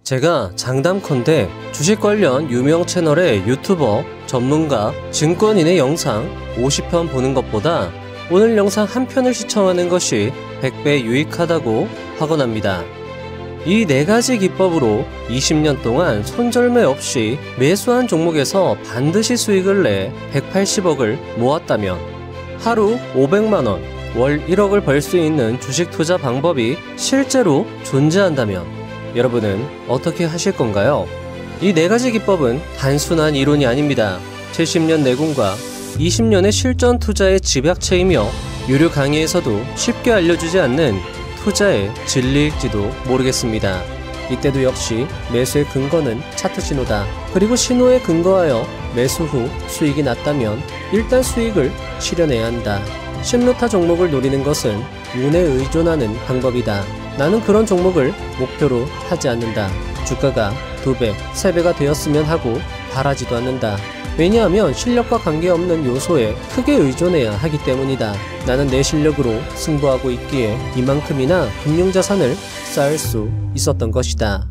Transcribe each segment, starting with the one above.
제가 장담컨대 주식 관련 유명 채널의 유튜버, 전문가, 증권인의 영상 50편 보는 것보다 오늘 영상 한 편을 시청하는 것이 100배 유익하다고 하곤 합니다. 이 4가지 기법으로 20년 동안 손절매 없이 매수한 종목에서 반드시 수익을 내 180억을 모았다면 하루 500만원, 월 1억을 벌 수 있는 주식 투자 방법이 실제로 존재한다면 여러분은 어떻게 하실 건가요? 이 4가지 기법은 단순한 이론이 아닙니다. 70년 내공과 20년의 실전 투자의 집약체이며 유료 강의에서도 쉽게 알려주지 않는 투자의 진리일지도 모르겠습니다. 이때도 역시 매수의 근거는 차트 신호다. 그리고 신호에 근거하여 매수 후 수익이 났다면 일단 수익을 실현해야 한다. 심루타 종목을 노리는 것은 운에 의존하는 방법이다. 나는 그런 종목을 목표로 하지 않는다. 주가가 2배, 3배가 되었으면 하고 바라지도 않는다. 왜냐하면 실력과 관계없는 요소에 크게 의존해야 하기 때문이다. 나는 내 실력으로 승부하고 있기에 이만큼이나 금융자산을 쌓을 수 있었던 것이다.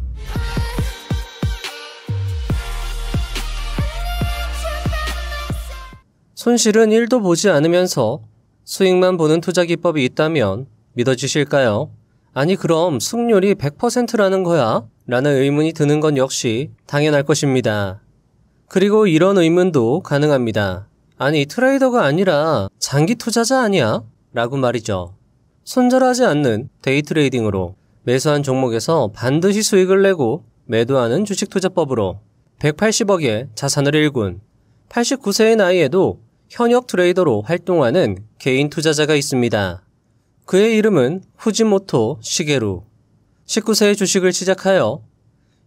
손실은 1도 보지 않으면서 수익만 보는 투자 기법이 있다면 믿어지실까요? 아니 그럼 승률이 100%라는 거야? 라는 의문이 드는 건 역시 당연할 것입니다. 그리고 이런 의문도 가능합니다. 아니 트레이더가 아니라 장기 투자자 아니야? 라고 말이죠. 손절하지 않는 데이 트레이딩으로 매수한 종목에서 반드시 수익을 내고 매도하는 주식 투자법으로 180억의 자산을 일군 89세의 나이에도 현역 트레이더로 활동하는 개인 투자자가 있습니다. 그의 이름은 후지모토 시게루. 19세에 주식을 시작하여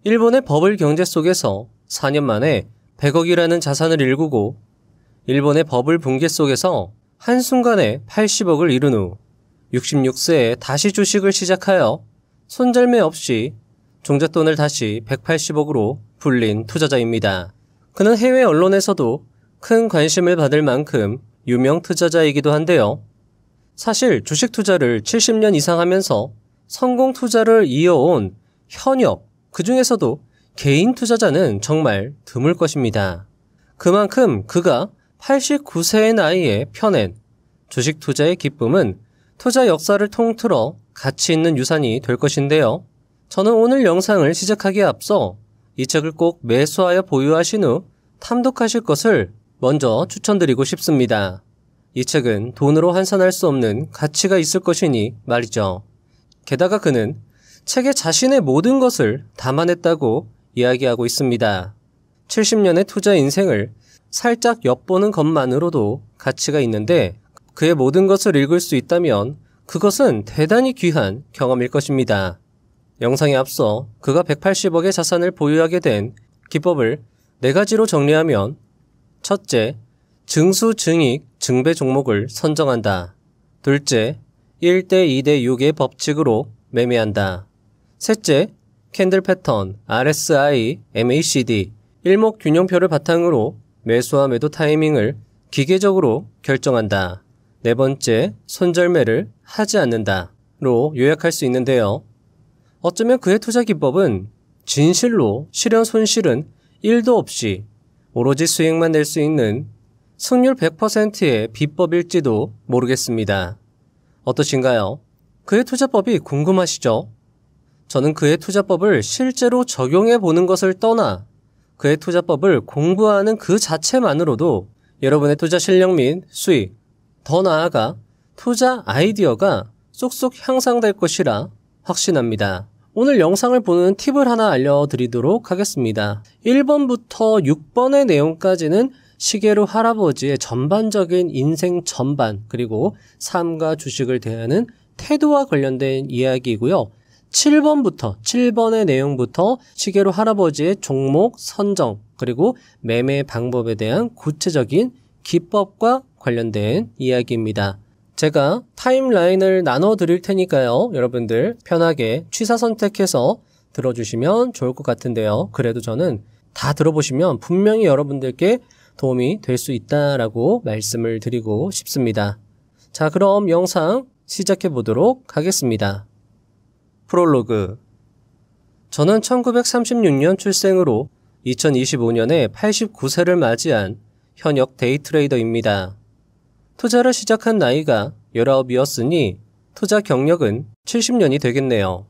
일본의 버블 경제 속에서 4년 만에 100억이라는 자산을 일구고 일본의 버블 붕괴 속에서 한순간에 80억을 이룬 후 66세에 다시 주식을 시작하여 손절매 없이 종잣돈을 다시 180억으로 불린 투자자입니다. 그는 해외 언론에서도 큰 관심을 받을 만큼 유명 투자자이기도 한데요. 사실 주식 투자를 70년 이상 하면서 성공 투자를 이어온 현역, 그 중에서도 개인 투자자는 정말 드물 것입니다. 그만큼 그가 89세의 나이에 펴낸 주식 투자의 기쁨은 투자 역사를 통틀어 가치 있는 유산이 될 것인데요. 저는 오늘 영상을 시작하기에 앞서 이 책을 꼭 매수하여 보유하신 후 탐독하실 것을 먼저 추천드리고 싶습니다. 이 책은 돈으로 환산할 수 없는 가치가 있을 것이니 말이죠. 게다가 그는 책에 자신의 모든 것을 담아냈다고 이야기하고 있습니다. 70년의 투자 인생을 살짝 엿보는 것만으로도 가치가 있는데 그의 모든 것을 읽을 수 있다면 그것은 대단히 귀한 경험일 것입니다. 영상에 앞서 그가 180억의 자산을 보유하게 된 기법을 4가지로 정리하면 첫째, 증수, 증익, 증배 종목을 선정한다. 둘째, 1대 2대 6의 법칙으로 매매한다. 셋째, 캔들 패턴, RSI, MACD, 일목균형표를 바탕으로 매수와 매도 타이밍을 기계적으로 결정한다. 네 번째, 손절매를 하지 않는다로 요약할 수 있는데요. 어쩌면 그의 투자 기법은 진실로 실현 손실은 1도 없이 오로지 수익만 낼 수 있는 승률 100%의 비법일지도 모르겠습니다. 어떠신가요? 그의 투자법이 궁금하시죠? 저는 그의 투자법을 실제로 적용해 보는 것을 떠나 그의 투자법을 공부하는 그 자체만으로도 여러분의 투자 실력 및 수익, 더 나아가 투자 아이디어가 쏙쏙 향상될 것이라 확신합니다. 오늘 영상을 보는 팁을 하나 알려드리도록 하겠습니다. 1번부터 6번의 내용까지는 시게루 할아버지의 전반적인 인생 전반 그리고 삶과 주식을 대하는 태도와 관련된 이야기이고요. 7번의 내용부터 시게루 할아버지의 종목 선정 그리고 매매 방법에 대한 구체적인 기법과 관련된 이야기입니다. 제가 타임라인을 나눠 드릴 테니까요. 여러분들 편하게 취사 선택해서 들어주시면 좋을 것 같은데요. 그래도 저는 다 들어보시면 분명히 여러분들께 도움이 될 수 있다라고 말씀을 드리고 싶습니다. 자, 그럼 영상 시작해 보도록 하겠습니다. 프롤로그. 저는 1936년 출생으로 2025년에 89세를 맞이한 현역 데이트레이더입니다. 투자를 시작한 나이가 19이었으니 투자 경력은 70년이 되겠네요.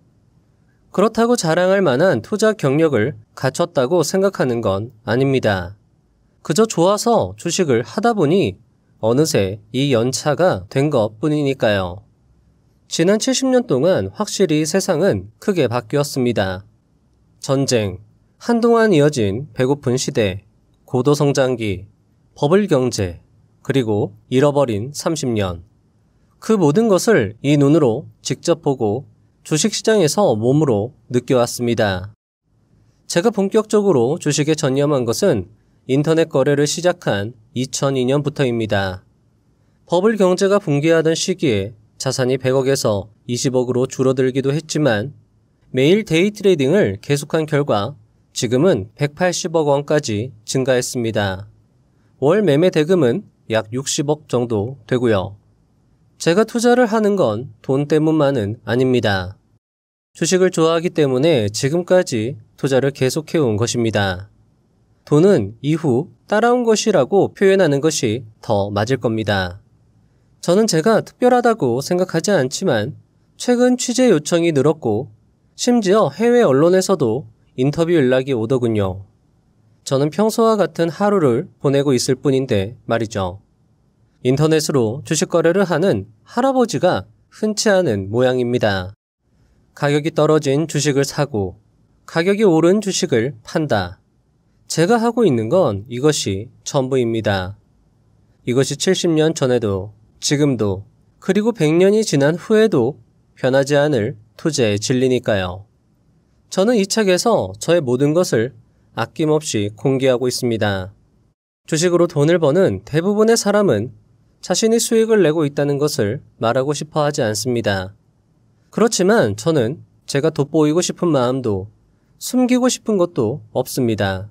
그렇다고 자랑할 만한 투자 경력을 갖췄다고 생각하는 건 아닙니다. 그저 좋아서 주식을 하다 보니 어느새 이 연차가 된 것 뿐이니까요. 지난 70년 동안 확실히 세상은 크게 바뀌었습니다. 전쟁, 한동안 이어진 배고픈 시대, 고도성장기, 버블 경제, 그리고 잃어버린 30년. 그 모든 것을 이 눈으로 직접 보고 주식시장에서 몸으로 느껴왔습니다. 제가 본격적으로 주식에 전념한 것은 인터넷 거래를 시작한 2002년부터입니다. 버블 경제가 붕괴하던 시기에 자산이 100억에서 20억으로 줄어들기도 했지만 매일 데이 트레이딩을 계속한 결과 지금은 180억 원까지 증가했습니다. 월 매매 대금은 약 60억 정도 되고요. 제가 투자를 하는 건 돈 때문만은 아닙니다. 주식을 좋아하기 때문에 지금까지 투자를 계속해온 것입니다. 돈은 이후 따라온 것이라고 표현하는 것이 더 맞을 겁니다. 저는 제가 특별하다고 생각하지 않지만 최근 취재 요청이 늘었고 심지어 해외 언론에서도 인터뷰 연락이 오더군요. 저는 평소와 같은 하루를 보내고 있을 뿐인데 말이죠. 인터넷으로 주식 거래를 하는 할아버지가 흔치 않은 모양입니다. 가격이 떨어진 주식을 사고 가격이 오른 주식을 판다. 제가 하고 있는 건 이것이 전부입니다. 이것이 70년 전에도 지금도 그리고 100년이 지난 후에도 변하지 않을 투자의 진리니까요. 저는 이 책에서 저의 모든 것을 아낌없이 공개하고 있습니다. 주식으로 돈을 버는 대부분의 사람은 자신이 수익을 내고 있다는 것을 말하고 싶어 하지 않습니다. 그렇지만 저는 제가 돋보이고 싶은 마음도 숨기고 싶은 것도 없습니다.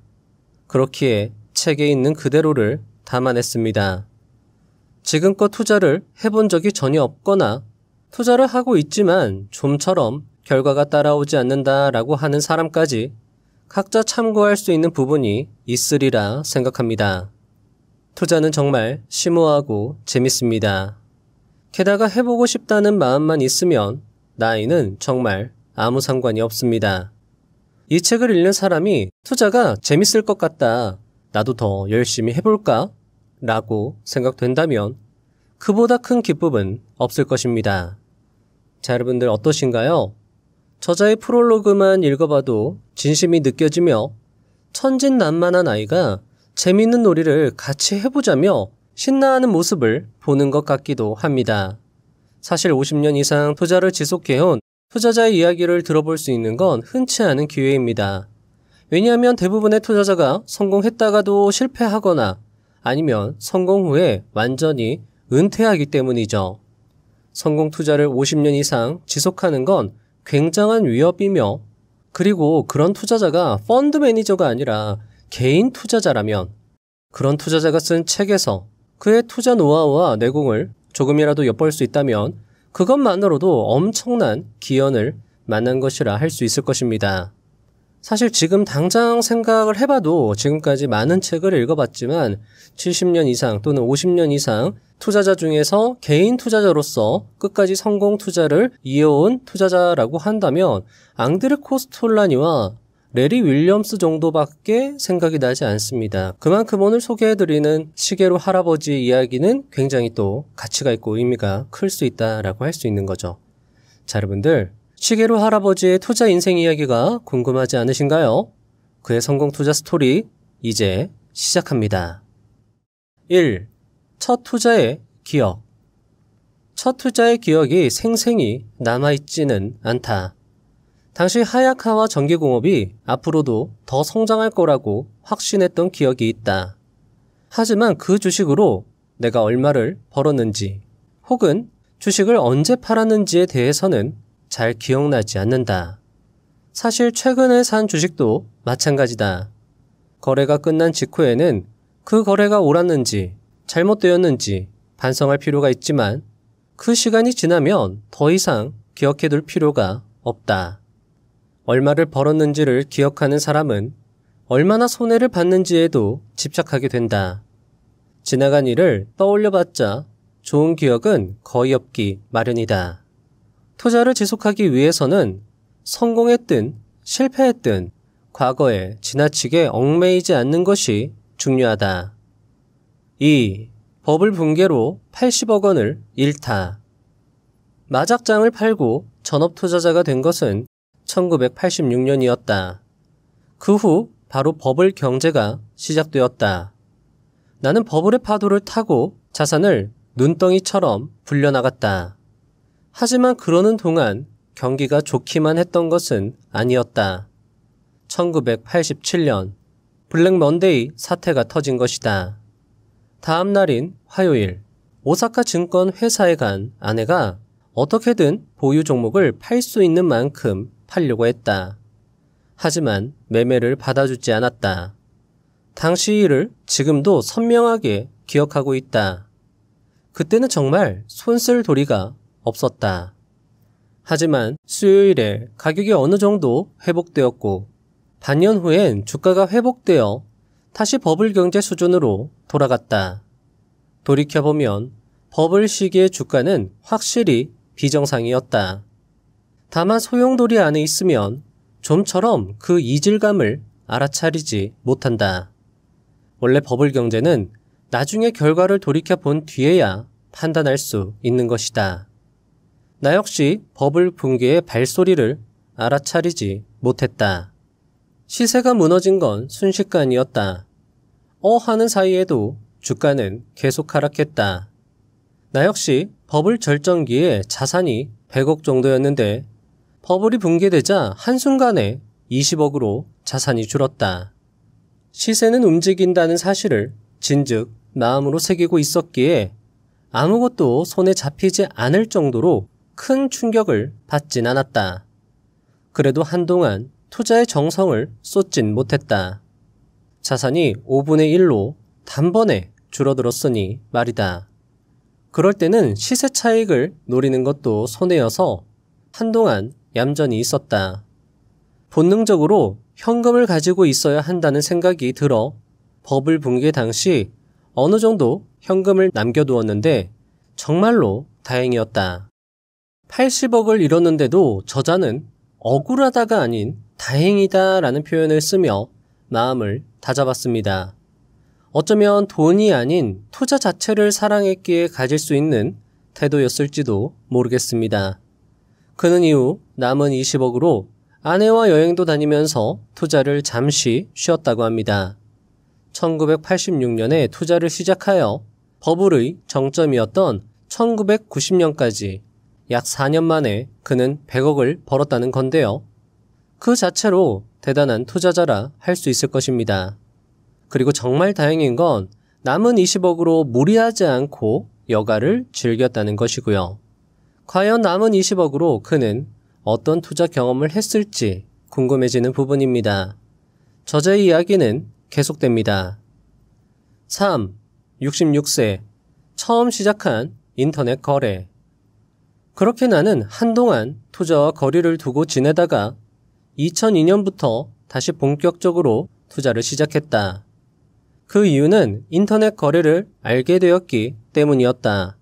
그렇기에 책에 있는 그대로를 담아냈습니다. 지금껏 투자를 해본 적이 전혀 없거나 투자를 하고 있지만 좀처럼 결과가 따라오지 않는다라고 하는 사람까지 각자 참고할 수 있는 부분이 있으리라 생각합니다. 투자는 정말 심오하고 재밌습니다. 게다가 해보고 싶다는 마음만 있으면 나이는 정말 아무 상관이 없습니다. 이 책을 읽는 사람이 투자가 재밌을 것 같다, 나도 더 열심히 해볼까? 라고 생각된다면 그보다 큰 기쁨은 없을 것입니다. 자, 여러분들 어떠신가요? 저자의 프롤로그만 읽어봐도 진심이 느껴지며 천진난만한 아이가 재미있는 놀이를 같이 해보자며 신나하는 모습을 보는 것 같기도 합니다. 사실 50년 이상 투자를 지속해온 투자자의 이야기를 들어볼 수 있는 건 흔치 않은 기회입니다. 왜냐하면 대부분의 투자자가 성공했다가도 실패하거나 아니면 성공 후에 완전히 은퇴하기 때문이죠. 성공 투자를 50년 이상 지속하는 건 굉장한 위협이며 그리고 그런 투자자가 펀드 매니저가 아니라 개인 투자자라면 그런 투자자가 쓴 책에서 그의 투자 노하우와 내공을 조금이라도 엿볼 수 있다면 그것만으로도 엄청난 기연을 만난 것이라 할 수 있을 것입니다. 사실 지금 당장 생각을 해봐도 지금까지 많은 책을 읽어봤지만 70년 이상 또는 50년 이상 투자자 중에서 개인 투자자로서 끝까지 성공 투자를 이어온 투자자라고 한다면 앙드레 코스톨라니와 레리 윌리엄스 정도밖에 생각이 나지 않습니다. 그만큼 오늘 소개해드리는 시계로 할아버지 이야기는 굉장히 또 가치가 있고 의미가 클 수 있다라고 할 수 있는 거죠. 자, 여러분들 시계로 할아버지의 투자 인생 이야기가 궁금하지 않으신가요? 그의 성공 투자 스토리 이제 시작합니다. 1. 첫 투자의 기억. 첫 투자의 기억이 생생히 남아있지는 않다. 당시 하야카와 전기공업이 앞으로도 더 성장할 거라고 확신했던 기억이 있다. 하지만 그 주식으로 내가 얼마를 벌었는지 혹은 주식을 언제 팔았는지에 대해서는 잘 기억나지 않는다. 사실 최근에 산 주식도 마찬가지다. 거래가 끝난 직후에는 그 거래가 옳았는지 잘못되었는지 반성할 필요가 있지만 그 시간이 지나면 더 이상 기억해둘 필요가 없다. 얼마를 벌었는지를 기억하는 사람은 얼마나 손해를 봤는지에도 집착하게 된다. 지나간 일을 떠올려봤자 좋은 기억은 거의 없기 마련이다. 투자를 지속하기 위해서는 성공했든 실패했든 과거에 지나치게 얽매이지 않는 것이 중요하다. 2. 버블 붕괴로 80억 원을 잃다. 마작장을 팔고 전업 투자자가 된 것은 1986년이었다. 그 후 바로 버블 경제가 시작되었다. 나는 버블의 파도를 타고 자산을 눈덩이처럼 불려나갔다. 하지만 그러는 동안 경기가 좋기만 했던 것은 아니었다. 1987년 블랙 먼데이 사태가 터진 것이다. 다음 날인 화요일, 오사카 증권 회사에 간 아내가 어떻게든 보유 종목을 팔 수 있는 만큼 팔려고 했다. 하지만 매매를 받아주지 않았다. 당시 일을 지금도 선명하게 기억하고 있다. 그때는 정말 손쓸 도리가 없었다. 하지만 수요일에 가격이 어느 정도 회복되었고 반년 후엔 주가가 회복되어 다시 버블 경제 수준으로 돌아갔다. 돌이켜보면 버블 시기의 주가는 확실히 비정상이었다. 다만 소용돌이 안에 있으면 좀처럼 그 이질감을 알아차리지 못한다. 원래 버블 경제는 나중에 결과를 돌이켜본 뒤에야 판단할 수 있는 것이다. 나 역시 버블 붕괴의 발소리를 알아차리지 못했다. 시세가 무너진 건 순식간이었다. 하는 사이에도 주가는 계속 하락했다. 나 역시 버블 절정기에 자산이 100억 정도였는데 버블이 붕괴되자 한순간에 20억으로 자산이 줄었다. 시세는 움직인다는 사실을 진즉 마음으로 새기고 있었기에 아무것도 손에 잡히지 않을 정도로 큰 충격을 받진 않았다. 그래도 한동안 투자의 정성을 쏟진 못했다. 자산이 5분의 1로 단번에 줄어들었으니 말이다. 그럴 때는 시세 차익을 노리는 것도 손해여서 한동안 얌전히 있었다. 본능적으로 현금을 가지고 있어야 한다는 생각이 들어 버블 붕괴 당시 어느 정도 현금을 남겨두었는데 정말로 다행이었다. 80억을 잃었는데도 저자는 억울하다가 아닌 다행이다 라는 표현을 쓰며 마음을 다잡았습니다. 어쩌면 돈이 아닌 투자 자체를 사랑했기에 가질 수 있는 태도였을지도 모르겠습니다. 그는 이후 남은 20억으로 아내와 여행도 다니면서 투자를 잠시 쉬었다고 합니다. 1986년에 투자를 시작하여 버블의 정점이었던 1990년까지 약 4년 만에 그는 100억을 벌었다는 건데요. 그 자체로 대단한 투자자라 할 수 있을 것입니다. 그리고 정말 다행인 건 남은 20억으로 무리하지 않고 여가를 즐겼다는 것이고요. 과연 남은 20억으로 그는 어떤 투자 경험을 했을지 궁금해지는 부분입니다. 저자의 이야기는 계속됩니다. 3. 66세. 처음 시작한 인터넷 거래. 그렇게 나는 한동안 투자와 거리를 두고 지내다가 2002년부터 다시 본격적으로 투자를 시작했다. 그 이유는 인터넷 거래를 알게 되었기 때문이었다.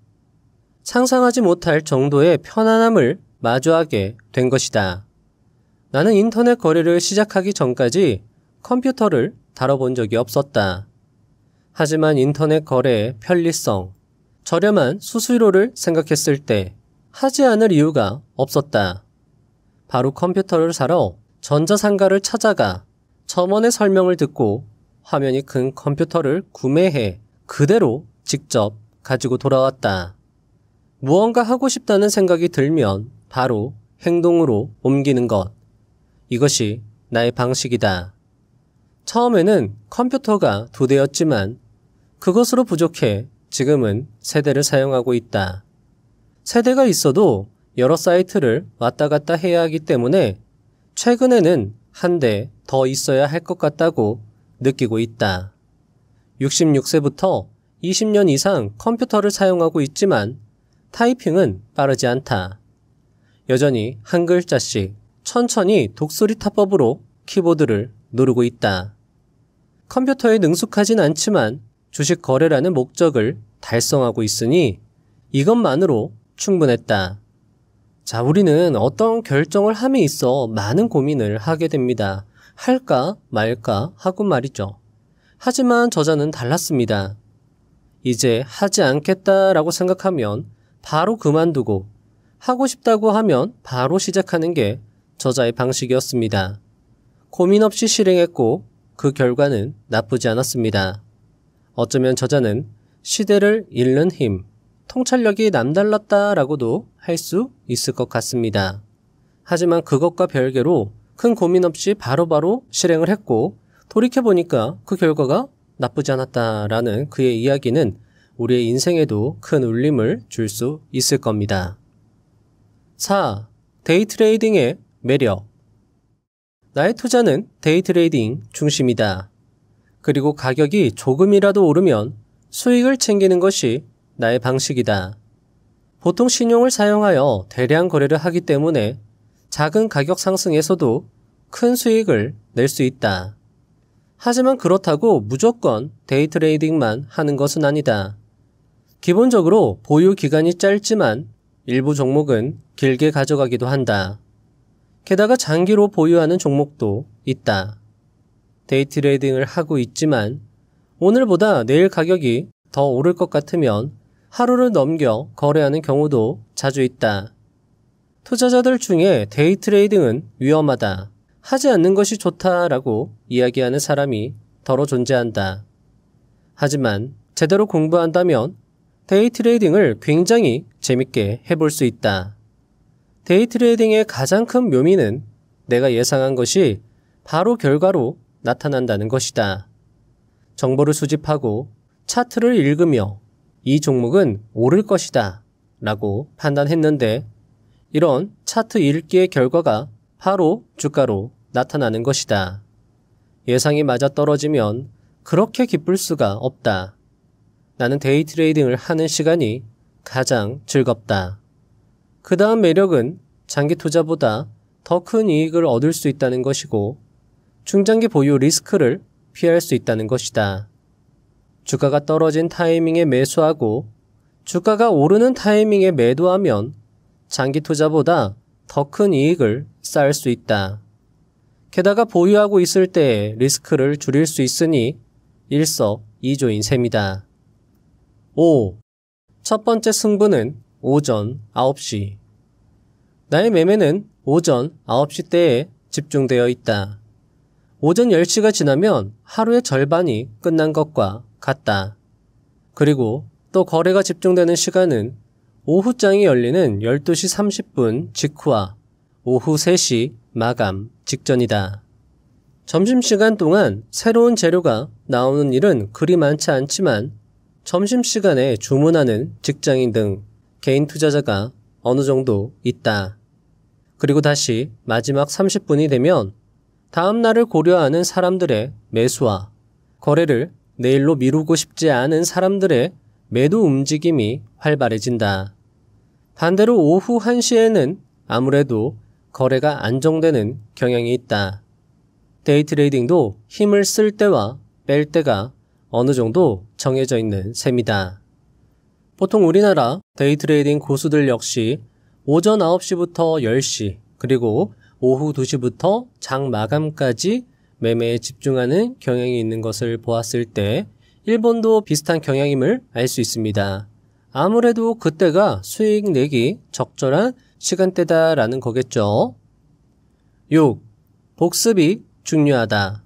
상상하지 못할 정도의 편안함을 마주하게 된 것이다. 나는 인터넷 거래를 시작하기 전까지 컴퓨터를 다뤄본 적이 없었다. 하지만 인터넷 거래의 편리성, 저렴한 수수료를 생각했을 때 하지 않을 이유가 없었다. 바로 컴퓨터를 사러 전자상가를 찾아가 점원의 설명을 듣고 화면이 큰 컴퓨터를 구매해 그대로 직접 가지고 돌아왔다. 무언가 하고 싶다는 생각이 들면 바로 행동으로 옮기는 것. 이것이 나의 방식이다. 처음에는 컴퓨터가 2대였지만 그것으로 부족해 지금은 3대를 사용하고 있다. 3대가 있어도 여러 사이트를 왔다 갔다 해야 하기 때문에 최근에는 1대 더 있어야 할 것 같다고 느끼고 있다. 66세부터 20년 이상 컴퓨터를 사용하고 있지만 타이핑은 빠르지 않다. 여전히 한 글자씩 천천히 독수리 타법으로 키보드를 누르고 있다. 컴퓨터에 능숙하진 않지만 주식 거래라는 목적을 달성하고 있으니 이것만으로 충분했다. 자, 우리는 어떤 결정을 함에 있어 많은 고민을 하게 됩니다. 할까 말까 하고 말이죠. 하지만 저자는 달랐습니다. 이제 하지 않겠다라고 생각하면 바로 그만두고 하고 싶다고 하면 바로 시작하는 게 저자의 방식이었습니다. 고민 없이 실행했고 그 결과는 나쁘지 않았습니다. 어쩌면 저자는 시대를 읽는 힘, 통찰력이 남달랐다라고도 할 수 있을 것 같습니다. 하지만 그것과 별개로 큰 고민 없이 바로바로 실행을 했고 돌이켜보니까 그 결과가 나쁘지 않았다라는 그의 이야기는 우리의 인생에도 큰 울림을 줄 수 있을 겁니다. 4. 데이트레이딩의 매력. 나의 투자는 데이트레이딩 중심이다. 그리고 가격이 조금이라도 오르면 수익을 챙기는 것이 나의 방식이다. 보통 신용을 사용하여 대량 거래를 하기 때문에 작은 가격 상승에서도 큰 수익을 낼 수 있다. 하지만 그렇다고 무조건 데이트레이딩만 하는 것은 아니다. 기본적으로 보유 기간이 짧지만 일부 종목은 길게 가져가기도 한다. 게다가 장기로 보유하는 종목도 있다. 데이트레이딩을 하고 있지만 오늘보다 내일 가격이 더 오를 것 같으면 하루를 넘겨 거래하는 경우도 자주 있다. 투자자들 중에 데이트레이딩은 위험하다, 하지 않는 것이 좋다라고 이야기하는 사람이 더러 존재한다. 하지만 제대로 공부한다면 데이트레이딩을 굉장히 재밌게 해볼 수 있다. 데이트레이딩의 가장 큰 묘미는 내가 예상한 것이 바로 결과로 나타난다는 것이다. 정보를 수집하고 차트를 읽으며 이 종목은 오를 것이다 라고 판단했는데 이런 차트 읽기의 결과가 바로 주가로 나타나는 것이다. 예상이 맞아 떨어지면 그렇게 기쁠 수가 없다. 나는 데이트레이딩을 하는 시간이 가장 즐겁다. 그 다음 매력은 장기 투자보다 더 큰 이익을 얻을 수 있다는 것이고 중장기 보유 리스크를 피할 수 있다는 것이다. 주가가 떨어진 타이밍에 매수하고 주가가 오르는 타이밍에 매도하면 장기 투자보다 더 큰 이익을 쌓을 수 있다. 게다가 보유하고 있을 때 리스크를 줄일 수 있으니 일석이조인 셈이다. 5. 첫 번째 승부는 오전 9시. 나의 매매는 오전 9시 때에 집중되어 있다. 오전 10시가 지나면 하루의 절반이 끝난 것과 같다. 그리고 또 거래가 집중되는 시간은 오후장이 열리는 12시 30분 직후와 오후 3시 마감 직전이다. 점심시간 동안 새로운 재료가 나오는 일은 그리 많지 않지만 점심시간에 주문하는 직장인 등 개인 투자자가 어느 정도 있다. 그리고 다시 마지막 30분이 되면 다음 날을 고려하는 사람들의 매수와 거래를 내일로 미루고 싶지 않은 사람들의 매도 움직임이 활발해진다. 반대로 오후 1시에는 아무래도 거래가 안정되는 경향이 있다. 데이트레이딩도 힘을 쓸 때와 뺄 때가 어느 정도 정해져 있는 셈이다. 보통 우리나라 데이트레이딩 고수들 역시 오전 9시부터 10시 그리고 오후 2시부터 장 마감까지 매매에 집중하는 경향이 있는 것을 보았을 때 일본도 비슷한 경향임을 알 수 있습니다. 아무래도 그때가 수익 내기 적절한 시간대다라는 거겠죠. 6. 복습이 중요하다.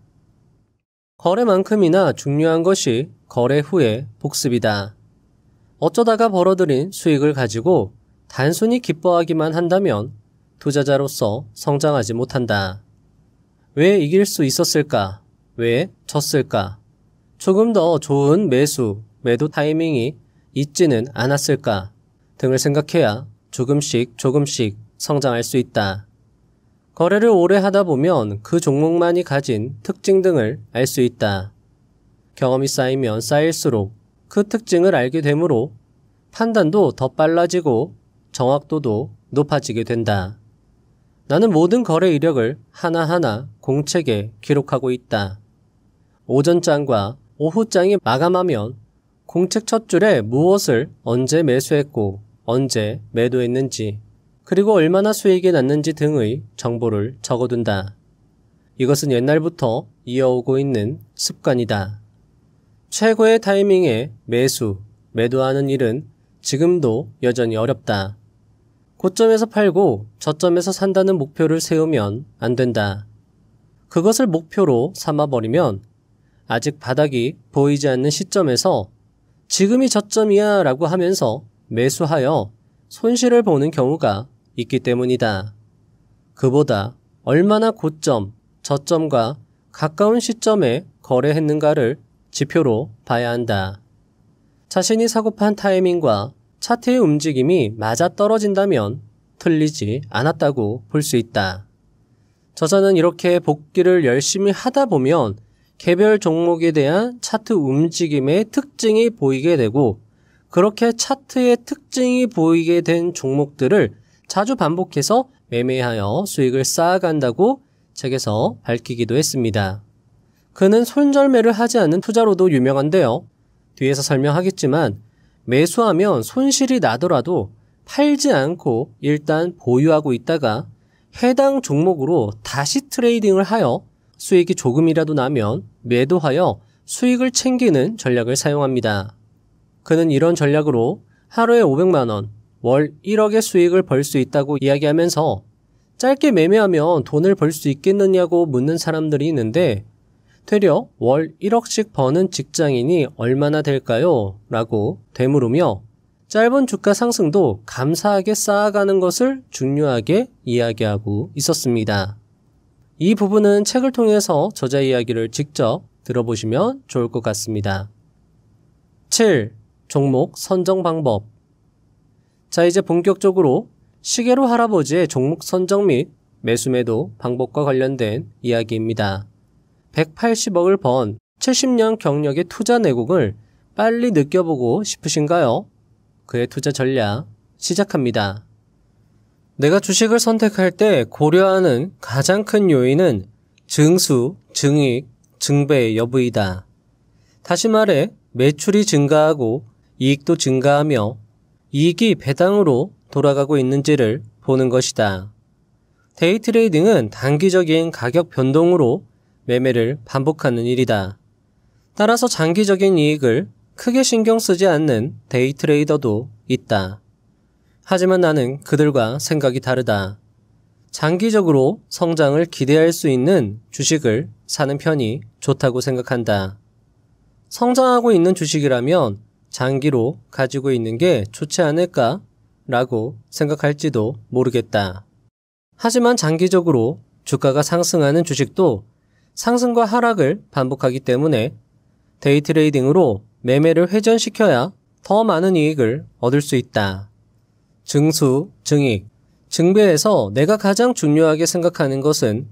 거래만큼이나 중요한 것이 거래 후의 복습이다. 어쩌다가 벌어들인 수익을 가지고 단순히 기뻐하기만 한다면 투자자로서 성장하지 못한다. 왜 이길 수 있었을까? 왜 졌을까? 조금 더 좋은 매도 타이밍이 있지는 않았을까? 등을 생각해야 조금씩 성장할 수 있다. 거래를 오래 하다 보면 그 종목만이 가진 특징 등을 알 수 있다. 경험이 쌓이면 쌓일수록 그 특징을 알게 되므로 판단도 더 빨라지고 정확도도 높아지게 된다. 나는 모든 거래 이력을 하나하나 공책에 기록하고 있다. 오전장과 오후장이 마감하면 공책 첫 줄에 무엇을 언제 매수했고 언제 매도했는지 그리고 얼마나 수익이 났는지 등의 정보를 적어둔다. 이것은 옛날부터 이어오고 있는 습관이다. 최고의 타이밍에 매수, 매도하는 일은 지금도 여전히 어렵다. 고점에서 팔고 저점에서 산다는 목표를 세우면 안 된다. 그것을 목표로 삼아버리면 아직 바닥이 보이지 않는 시점에서 지금이 저점이야 라고 하면서 매수하여 손실을 보는 경우가 있기 때문이다. 그보다 얼마나 고점, 저점과 가까운 시점에 거래했는가를 지표로 봐야 한다. 자신이 사고판 타이밍과 차트의 움직임이 맞아떨어진다면 틀리지 않았다고 볼 수 있다. 저자는 이렇게 복기를 열심히 하다 보면 개별 종목에 대한 차트 움직임의 특징이 보이게 되고 그렇게 차트의 특징이 보이게 된 종목들을 자주 반복해서 매매하여 수익을 쌓아간다고 책에서 밝히기도 했습니다. 그는 손절매를 하지 않는 투자로도 유명한데요. 뒤에서 설명하겠지만 매수하면 손실이 나더라도 팔지 않고 일단 보유하고 있다가 해당 종목으로 다시 트레이딩을 하여 수익이 조금이라도 나면 매도하여 수익을 챙기는 전략을 사용합니다. 그는 이런 전략으로 하루에 500만 원, 월 1억의 수익을 벌 수 있다고 이야기하면서 짧게 매매하면 돈을 벌 수 있겠느냐고 묻는 사람들이 있는데 되려 월 1억씩 버는 직장인이 얼마나 될까요? 라고 되물으며 짧은 주가 상승도 감사하게 쌓아가는 것을 중요하게 이야기하고 있었습니다. 이 부분은 책을 통해서 저자 이야기를 직접 들어보시면 좋을 것 같습니다. 7. 종목 선정 방법. 자, 이제 본격적으로 시계로 할아버지의 종목 선정 및 매수매도 방법과 관련된 이야기입니다. 180억을 번 70년 경력의 투자 내공을 빨리 느껴보고 싶으신가요? 그의 투자 전략 시작합니다. 내가 주식을 선택할 때 고려하는 가장 큰 요인은 증수, 증익, 증배 여부이다. 다시 말해 매출이 증가하고 이익도 증가하며 이익이 배당으로 돌아가고 있는지를 보는 것이다. 데이 트레이딩은 단기적인 가격 변동으로 매매를 반복하는 일이다. 따라서 장기적인 이익을 크게 신경 쓰지 않는 데이 트레이더도 있다. 하지만 나는 그들과 생각이 다르다. 장기적으로 성장을 기대할 수 있는 주식을 사는 편이 좋다고 생각한다. 성장하고 있는 주식이라면 장기로 가지고 있는 게 좋지 않을까? 라고 생각할지도 모르겠다. 하지만 장기적으로 주가가 상승하는 주식도 상승과 하락을 반복하기 때문에 데이 트레이딩으로 매매를 회전시켜야 더 많은 이익을 얻을 수 있다. 증수, 증익, 증배에서 내가 가장 중요하게 생각하는 것은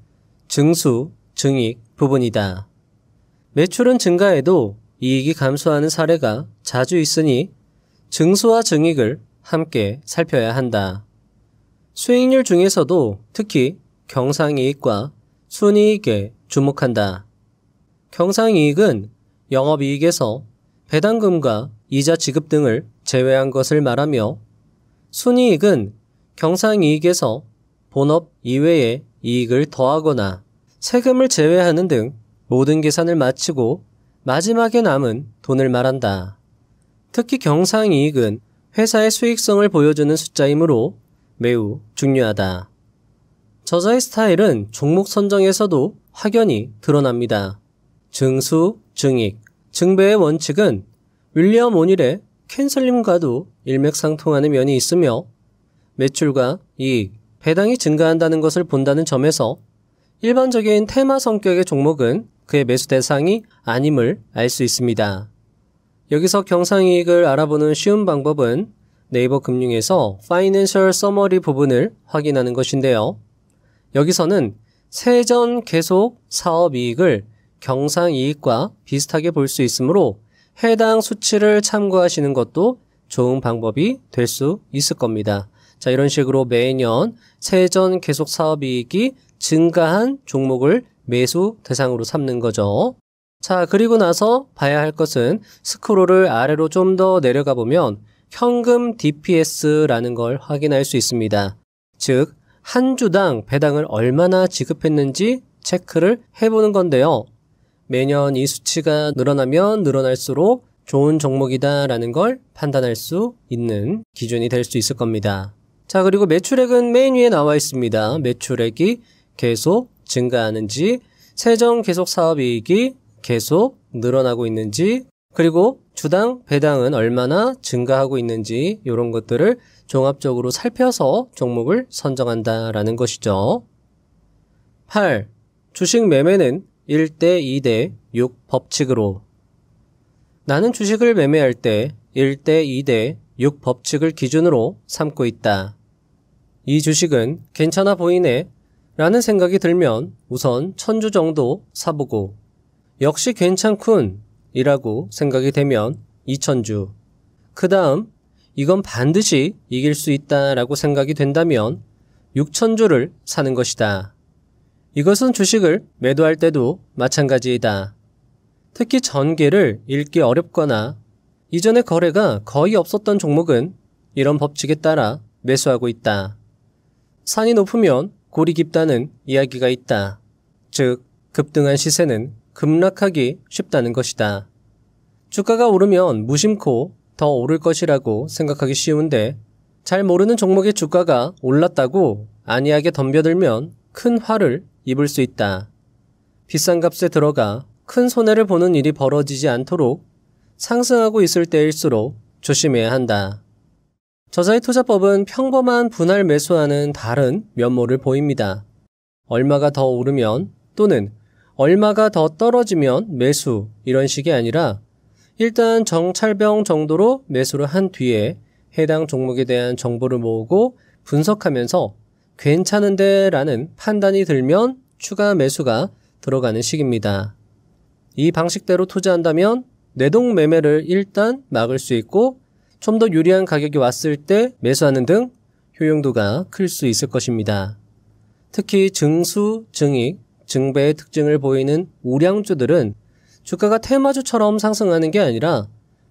증수, 증익 부분이다. 매출은 증가해도 이익이 감소하는 사례가 자주 있으니 증수와 증익을 함께 살펴야 한다. 수익률 중에서도 특히 경상이익과 순이익에 주목한다. 경상이익은 영업이익에서 배당금과 이자 지급 등을 제외한 것을 말하며 순이익은 경상이익에서 본업 이외의 이익을 더하거나 세금을 제외하는 등 모든 계산을 마치고 마지막에 남은 돈을 말한다. 특히 경상이익은 회사의 수익성을 보여주는 숫자이므로 매우 중요하다. 저자의 스타일은 종목 선정에서도 확연히 드러납니다. 증수, 증익, 증배의 원칙은 윌리엄 오닐의 캔슬림과도 일맥상통하는 면이 있으며 매출과 이익, 배당이 증가한다는 것을 본다는 점에서 일반적인 테마 성격의 종목은 그의 매수 대상이 아님을 알 수 있습니다. 여기서 경상이익을 알아보는 쉬운 방법은 네이버 금융에서 파이낸셜 서머리 부분을 확인하는 것인데요. 여기서는 세전 계속 사업이익을 경상이익과 비슷하게 볼 수 있으므로 해당 수치를 참고하시는 것도 좋은 방법이 될 수 있을 겁니다. 자, 이런 식으로 매년 세전 계속 사업이익이 증가한 종목을 매수 대상으로 삼는 거죠. 자, 그리고 나서 봐야 할 것은 스크롤을 아래로 좀 더 내려가 보면 현금 DPS라는 걸 확인할 수 있습니다. 즉, 한 주당 배당을 얼마나 지급했는지 체크를 해보는 건데요. 매년 이 수치가 늘어나면 늘어날수록 좋은 종목이다라는 걸 판단할 수 있는 기준이 될 수 있을 겁니다. 자, 그리고 매출액은 맨 위에 나와 있습니다. 매출액이 계속 증가하는지, 세전 계속 사업이익이 계속 늘어나고 있는지, 그리고 주당 배당은 얼마나 증가하고 있는지 이런 것들을 종합적으로 살펴서 종목을 선정한다라는 것이죠. 8. 주식 매매는 1대 2대 6 법칙으로. 나는 주식을 매매할 때 1대 2대 6 법칙을 기준으로 삼고 있다. 이 주식은 괜찮아 보이네 라는 생각이 들면 우선 1000주 정도 사보고, 역시 괜찮군 이라고 생각이 되면 2000주, 그 다음 이건 반드시 이길 수 있다라고 생각이 된다면 6000주를 사는 것이다. 이것은 주식을 매도할 때도 마찬가지이다. 특히 전개를 읽기 어렵거나 이전에 거래가 거의 없었던 종목은 이런 법칙에 따라 매수하고 있다. 산이 높으면 골이 깊다는 이야기가 있다. 즉, 급등한 시세는 급락하기 쉽다는 것이다. 주가가 오르면 무심코 더 오를 것이라고 생각하기 쉬운데, 잘 모르는 종목의 주가가 올랐다고 안이하게 덤벼들면 큰 화를 입을 수 있다. 비싼 값에 들어가 큰 손해를 보는 일이 벌어지지 않도록 상승하고 있을 때일수록 조심해야 한다. 저자의 투자법은 평범한 분할 매수와는 다른 면모를 보입니다. 얼마가 더 오르면 또는 얼마가 더 떨어지면 매수, 이런 식이 아니라 일단 정찰병 정도로 매수를 한 뒤에 해당 종목에 대한 정보를 모으고 분석하면서 괜찮은데 라는 판단이 들면 추가 매수가 들어가는 식입니다. 이 방식대로 투자한다면 내동 매매를 일단 막을 수 있고 좀 더 유리한 가격이 왔을 때 매수하는 등 효용도가 클 수 있을 것입니다. 특히 증수, 증익, 증배의 특징을 보이는 우량주들은 주가가 테마주처럼 상승하는 게 아니라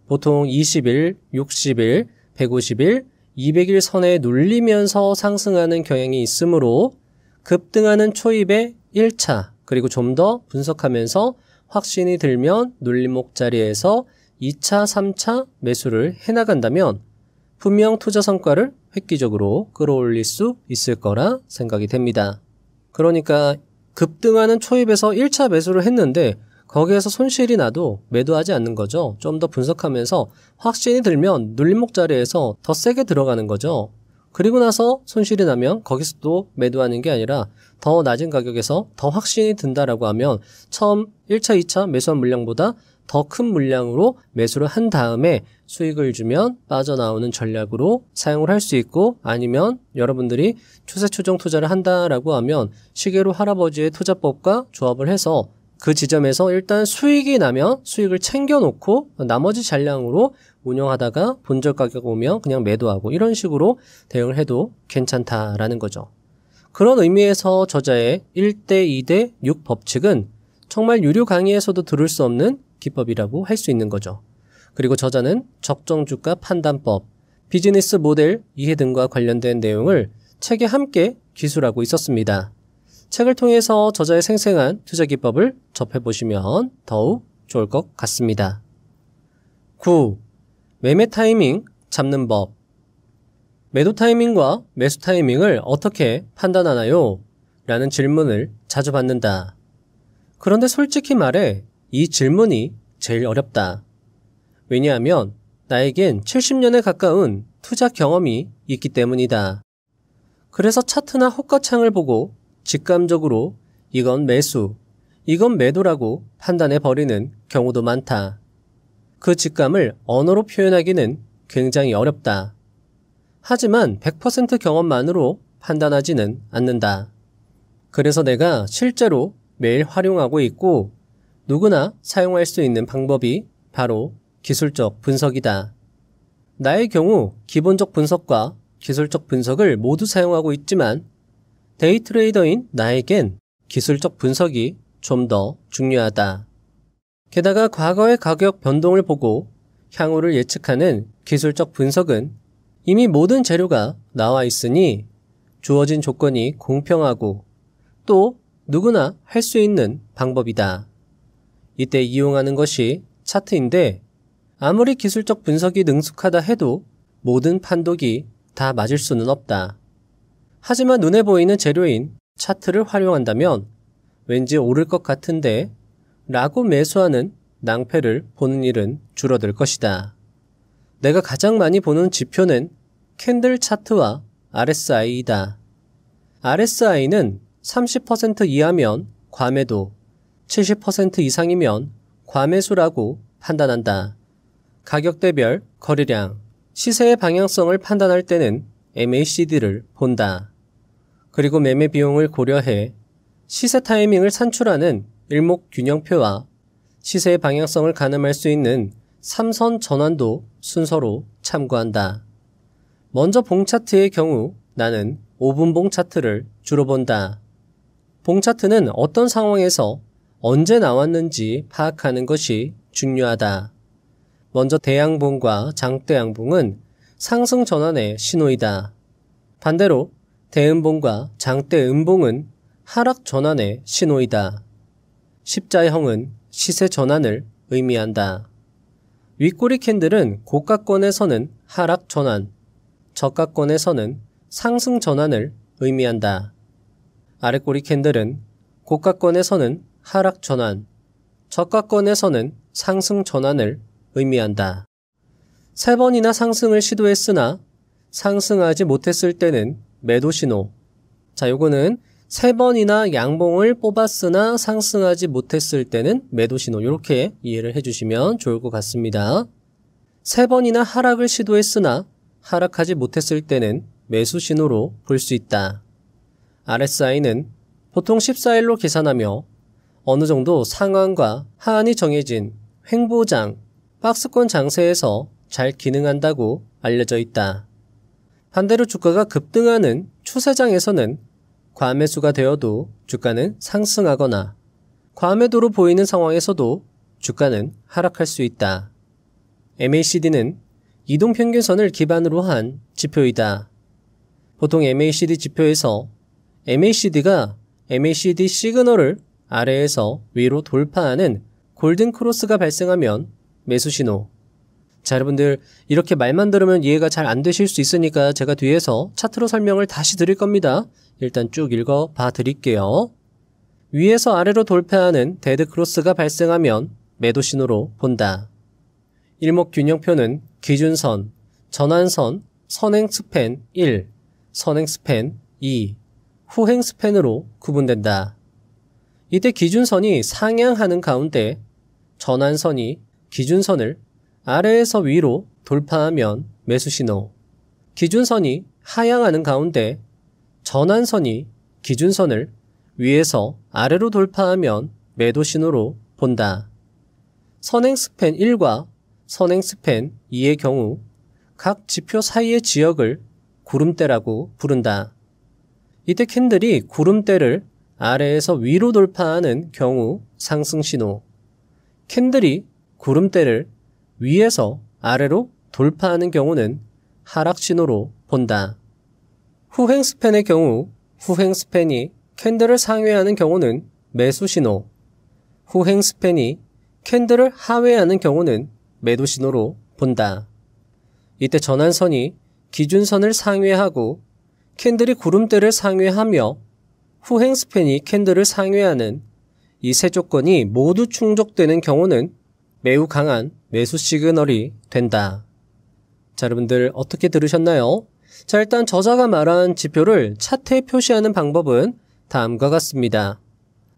보통 20일, 60일, 150일, 200일 선에 눌리면서 상승하는 경향이 있으므로 급등하는 초입에 1차, 그리고 좀 더 분석하면서 확신이 들면 눌림목 자리에서 2차, 3차 매수를 해나간다면 분명 투자 성과를 획기적으로 끌어올릴 수 있을 거라 생각이 됩니다. 그러니까 급등하는 초입에서 1차 매수를 했는데 거기에서 손실이 나도 매도하지 않는 거죠. 좀 더 분석하면서 확신이 들면 눌림목 자리에서 더 세게 들어가는 거죠. 그리고 나서 손실이 나면 거기서 또 매도하는 게 아니라 더 낮은 가격에서 더 확신이 든다라고 하면 처음 1차, 2차 매수한 물량보다 더 큰 물량으로 매수를 한 다음에 수익을 주면 빠져나오는 전략으로 사용을 할 수 있고, 아니면 여러분들이 추세 추종 투자를 한다라고 하면 시계로 할아버지의 투자법과 조합을 해서 그 지점에서 일단 수익이 나면 수익을 챙겨놓고 나머지 잔량으로 운영하다가 본절 가격 오면 그냥 매도하고 이런 식으로 대응을 해도 괜찮다라는 거죠. 그런 의미에서 저자의 1대 2대 6 법칙은 정말 유료 강의에서도 들을 수 없는 기법이라고 할 수 있는 거죠. 그리고 저자는 적정주가 판단법, 비즈니스 모델 이해 등과 관련된 내용을 책에 함께 기술하고 있었습니다. 책을 통해서 저자의 생생한 투자 기법을 접해보시면 더욱 좋을 것 같습니다. 9. 매매 타이밍 잡는 법. 매도 타이밍과 매수 타이밍을 어떻게 판단하나요? 라는 질문을 자주 받는다. 그런데 솔직히 말해 이 질문이 제일 어렵다. 왜냐하면 나에겐 70년에 가까운 투자 경험이 있기 때문이다. 그래서 차트나 호가창을 보고 직감적으로 이건 매수, 이건 매도라고 판단해 버리는 경우도 많다. 그 직감을 언어로 표현하기는 굉장히 어렵다. 하지만 100% 경험만으로 판단하지는 않는다. 그래서 내가 실제로 매일 활용하고 있고 누구나 사용할 수 있는 방법이 바로 기술적 분석이다. 나의 경우 기본적 분석과 기술적 분석을 모두 사용하고 있지만 데이 트레이더인 나에겐 기술적 분석이 좀 더 중요하다. 게다가 과거의 가격 변동을 보고 향후를 예측하는 기술적 분석은 이미 모든 재료가 나와 있으니 주어진 조건이 공평하고 또 누구나 할 수 있는 방법이다. 이때 이용하는 것이 차트인데 아무리 기술적 분석이 능숙하다 해도 모든 판독이 다 맞을 수는 없다. 하지만 눈에 보이는 재료인 차트를 활용한다면 왠지 오를 것 같은데 라고 매수하는 낭패를 보는 일은 줄어들 것이다. 내가 가장 많이 보는 지표는 캔들 차트와 RSI이다. RSI는 30% 이하면 과매도, 70% 이상이면 과매수라고 판단한다. 가격대별 거래량, 시세의 방향성을 판단할 때는 MACD를 본다. 그리고 매매 비용을 고려해 시세 타이밍을 산출하는 일목균형표와 시세의 방향성을 가늠할 수 있는 3선 전환도 순서로 참고한다. 먼저 봉 차트의 경우 나는 5분 봉 차트를 주로 본다. 봉 차트는 어떤 상황에서 언제 나왔는지 파악하는 것이 중요하다. 먼저 대양봉과 장대양봉은 상승 전환의 신호이다. 반대로 대음봉과 장대음봉은 하락 전환의 신호이다. 십자형은 시세 전환을 의미한다. 윗꼬리 캔들은 고가권에서는 하락 전환, 저가권에서는 상승 전환을 의미한다. 아랫꼬리 캔들은 고가권에서는 하락 전환, 저가권에서는 상승 전환을 의미한다. 3번이나 상승을 시도했으나 상승하지 못했을 때는 매도 신호. 자, 요거는 3번이나 양봉을 뽑았으나 상승하지 못했을 때는 매도 신호. 이렇게 이해를 해주시면 좋을 것 같습니다. 3번이나 하락을 시도했으나 하락하지 못했을 때는 매수 신호로 볼 수 있다. RSI는 보통 14일로 계산하며 어느 정도 상한과 하한이 정해진 횡보장, 박스권 장세에서 잘 기능한다고 알려져 있다. 반대로 주가가 급등하는 추세장에서는 과매수가 되어도 주가는 상승하거나 과매도로 보이는 상황에서도 주가는 하락할 수 있다. MACD는 이동평균선을 기반으로 한 지표이다. 보통 MACD 지표에서 MACD가 MACD 시그널을 아래에서 위로 돌파하는 골든 크로스가 발생하면 매수 신호. 자, 여러분들 이렇게 말만 들으면 이해가 잘 안 되실 수 있으니까 제가 뒤에서 차트로 설명을 다시 드릴 겁니다. 일단 쭉 읽어봐 드릴게요. 위에서 아래로 돌파하는 데드 크로스가 발생하면 매도 신호로 본다. 일목균형표는 기준선, 전환선, 선행 스팬 1, 선행 스팬 2, 후행 스팬으로 구분된다. 이때 기준선이 상향하는 가운데 전환선이 기준선을 아래에서 위로 돌파하면 매수 신호, 기준선이 하향하는 가운데 전환선이 기준선을 위에서 아래로 돌파하면 매도 신호로 본다. 선행 스팬 1과 선행 스팬 2의 경우 각 지표 사이의 지역을 구름대라고 부른다. 이때 캔들이 구름대를 아래에서 위로 돌파하는 경우 상승 신호, 캔들이 구름대를 위에서 아래로 돌파하는 경우는 하락 신호로 본다. 후행 스팬의 경우 후행 스팬이 캔들을 상회하는 경우는 매수 신호, 후행 스팬이 캔들을 하회하는 경우는 매도 신호로 본다. 이때 전환선이 기준선을 상회하고 캔들이 구름대를 상회하며 후행 스팬이 캔들을 상회하는 이 세 조건이 모두 충족되는 경우는 매우 강한 매수 시그널이 된다. 자, 여러분들 어떻게 들으셨나요? 자, 일단 저자가 말한 지표를 차트에 표시하는 방법은 다음과 같습니다.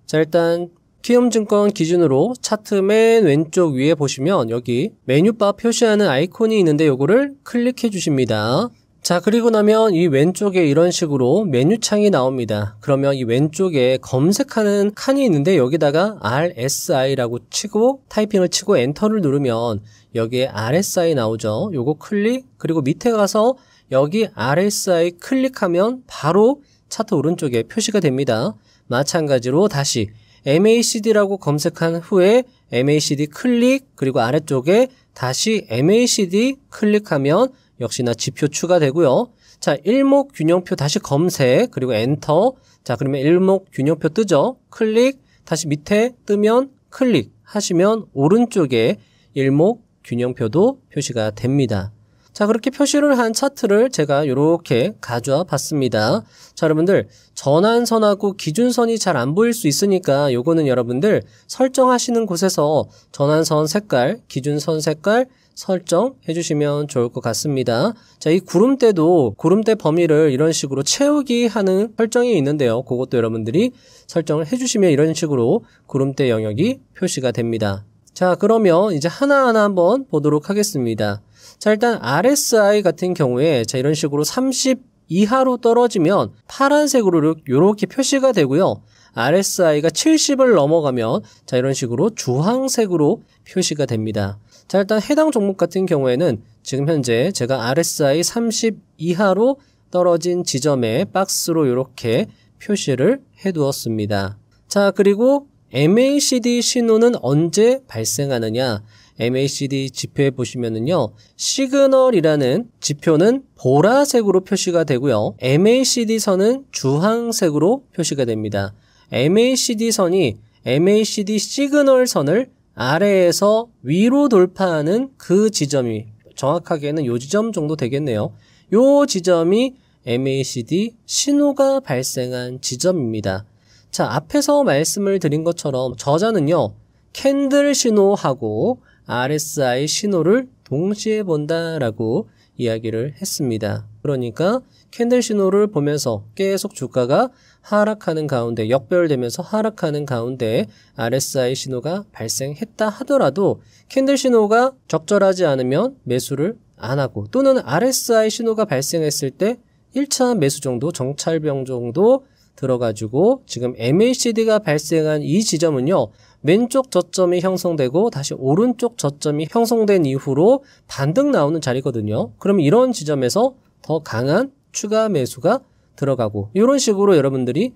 자, 일단 키움증권 기준으로 차트 맨 왼쪽 위에 보시면 여기 메뉴바 표시하는 아이콘이 있는데 요거를 클릭해 주십니다. 자, 그리고 나면 이 왼쪽에 이런 식으로 메뉴창이 나옵니다. 그러면 이 왼쪽에 검색하는 칸이 있는데 여기다가 RSI라고 치고 타이핑을 치고 엔터를 누르면 여기에 RSI 나오죠. 요거 클릭, 그리고 밑에 가서 여기 RSI 클릭하면 바로 차트 오른쪽에 표시가 됩니다. 마찬가지로 다시 MACD라고 검색한 후에 MACD 클릭 그리고 아래쪽에 다시 MACD 클릭하면 역시나 지표 추가되고요. 자, 일목균형표 다시 검색 그리고 엔터. 자, 그러면 일목균형표 뜨죠. 클릭 다시 밑에 뜨면 클릭 하시면 오른쪽에 일목균형표도 표시가 됩니다. 자, 그렇게 표시를 한 차트를 제가 이렇게 가져와 봤습니다. 자, 여러분들 전환선하고 기준선이 잘 안 보일 수 있으니까 요거는 여러분들 설정하시는 곳에서 전환선 색깔, 기준선 색깔 설정해 주시면 좋을 것 같습니다. 자, 이 구름대도 구름대 범위를 이런 식으로 채우기 하는 설정이 있는데요. 그것도 여러분들이 설정을 해 주시면 이런 식으로 구름대 영역이 표시가 됩니다. 자, 그러면 이제 하나하나 한번 보도록 하겠습니다. 자, 일단 RSI 같은 경우에 자, 이런 식으로 30 이하로 떨어지면 파란색으로 이렇게 표시가 되고요. RSI가 70을 넘어가면 자, 이런 식으로 주황색으로 표시가 됩니다. 자, 일단 해당 종목 같은 경우에는 지금 현재 제가 RSI 30 이하로 떨어진 지점에 박스로 이렇게 표시를 해 두었습니다. 자, 그리고 MACD 신호는 언제 발생하느냐? MACD 지표에 보시면은요, 시그널이라는 지표는 보라색으로 표시가 되고요. MACD 선은 주황색으로 표시가 됩니다. MACD 선이 MACD 시그널 선을 아래에서 위로 돌파하는 그 지점이 정확하게는 요 지점 정도 되겠네요. 요 지점이 MACD 신호가 발생한 지점입니다. 자, 앞에서 말씀을 드린 것처럼 저자는요, 캔들 신호하고 RSI 신호를 동시에 본다라고 이야기를 했습니다. 그러니까 캔들 신호를 보면서 계속 주가가 하락하는 가운데, 역배열되면서 하락하는 가운데 RSI 신호가 발생했다 하더라도 캔들 신호가 적절하지 않으면 매수를 안 하고, 또는 RSI 신호가 발생했을 때 1차 매수 정도, 정찰병 정도 들어가지고 지금 MACD가 발생한 이 지점은요, 왼쪽 저점이 형성되고 다시 오른쪽 저점이 형성된 이후로 반등 나오는 자리거든요. 그럼 이런 지점에서 더 강한 추가 매수가 들어가고, 이런 식으로 여러분들이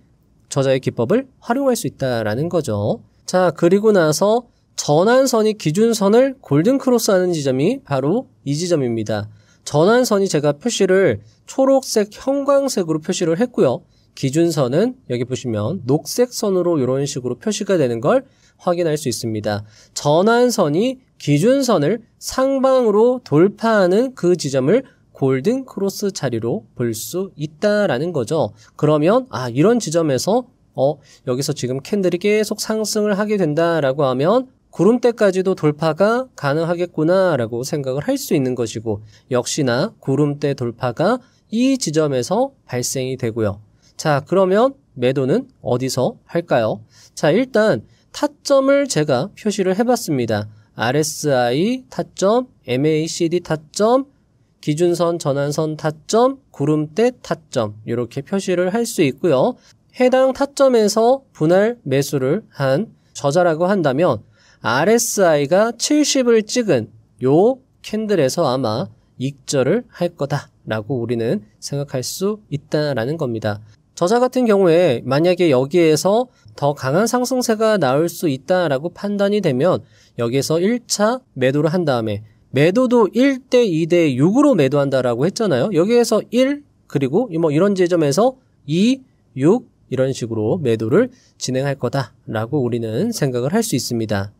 저자의 기법을 활용할 수 있다라는 거죠. 자, 그리고 나서 전환선이 기준선을 골든 크로스하는 지점이 바로 이 지점입니다. 전환선이 제가 표시를 초록색 형광색으로 표시를 했고요. 기준선은 여기 보시면 녹색 선으로 이런 식으로 표시가 되는 걸 확인할 수 있습니다. 전환선이 기준선을 상방으로 돌파하는 그 지점을 골든 크로스 자리로 볼 수 있다라는 거죠. 그러면 이런 지점에서 여기서 지금 캔들이 계속 상승을 하게 된다라고 하면 구름대까지도 돌파가 가능하겠구나라고 생각을 할 수 있는 것이고, 역시나 구름대 돌파가 이 지점에서 발생이 되고요. 자, 그러면 매도는 어디서 할까요? 자, 일단 타점을 제가 표시를 해봤습니다. RSI 타점, MACD 타점, 기준선, 전환선 타점, 구름대 타점, 이렇게 표시를 할 수 있고요. 해당 타점에서 분할 매수를 한 저자라고 한다면 RSI가 70을 찍은 요 캔들에서 아마 익절을 할 거다라고 우리는 생각할 수 있다라는 겁니다. 저자 같은 경우에 만약에 여기에서 더 강한 상승세가 나올 수 있다라고 판단이 되면 여기에서 1차 매도를 한 다음에, 매도도 1대 2대 6으로 매도한다라고 했잖아요. 여기에서 1 그리고 뭐 이런 지점에서 2, 6 이런 식으로 매도를 진행할 거다라고 우리는 생각을 할 수 있습니다.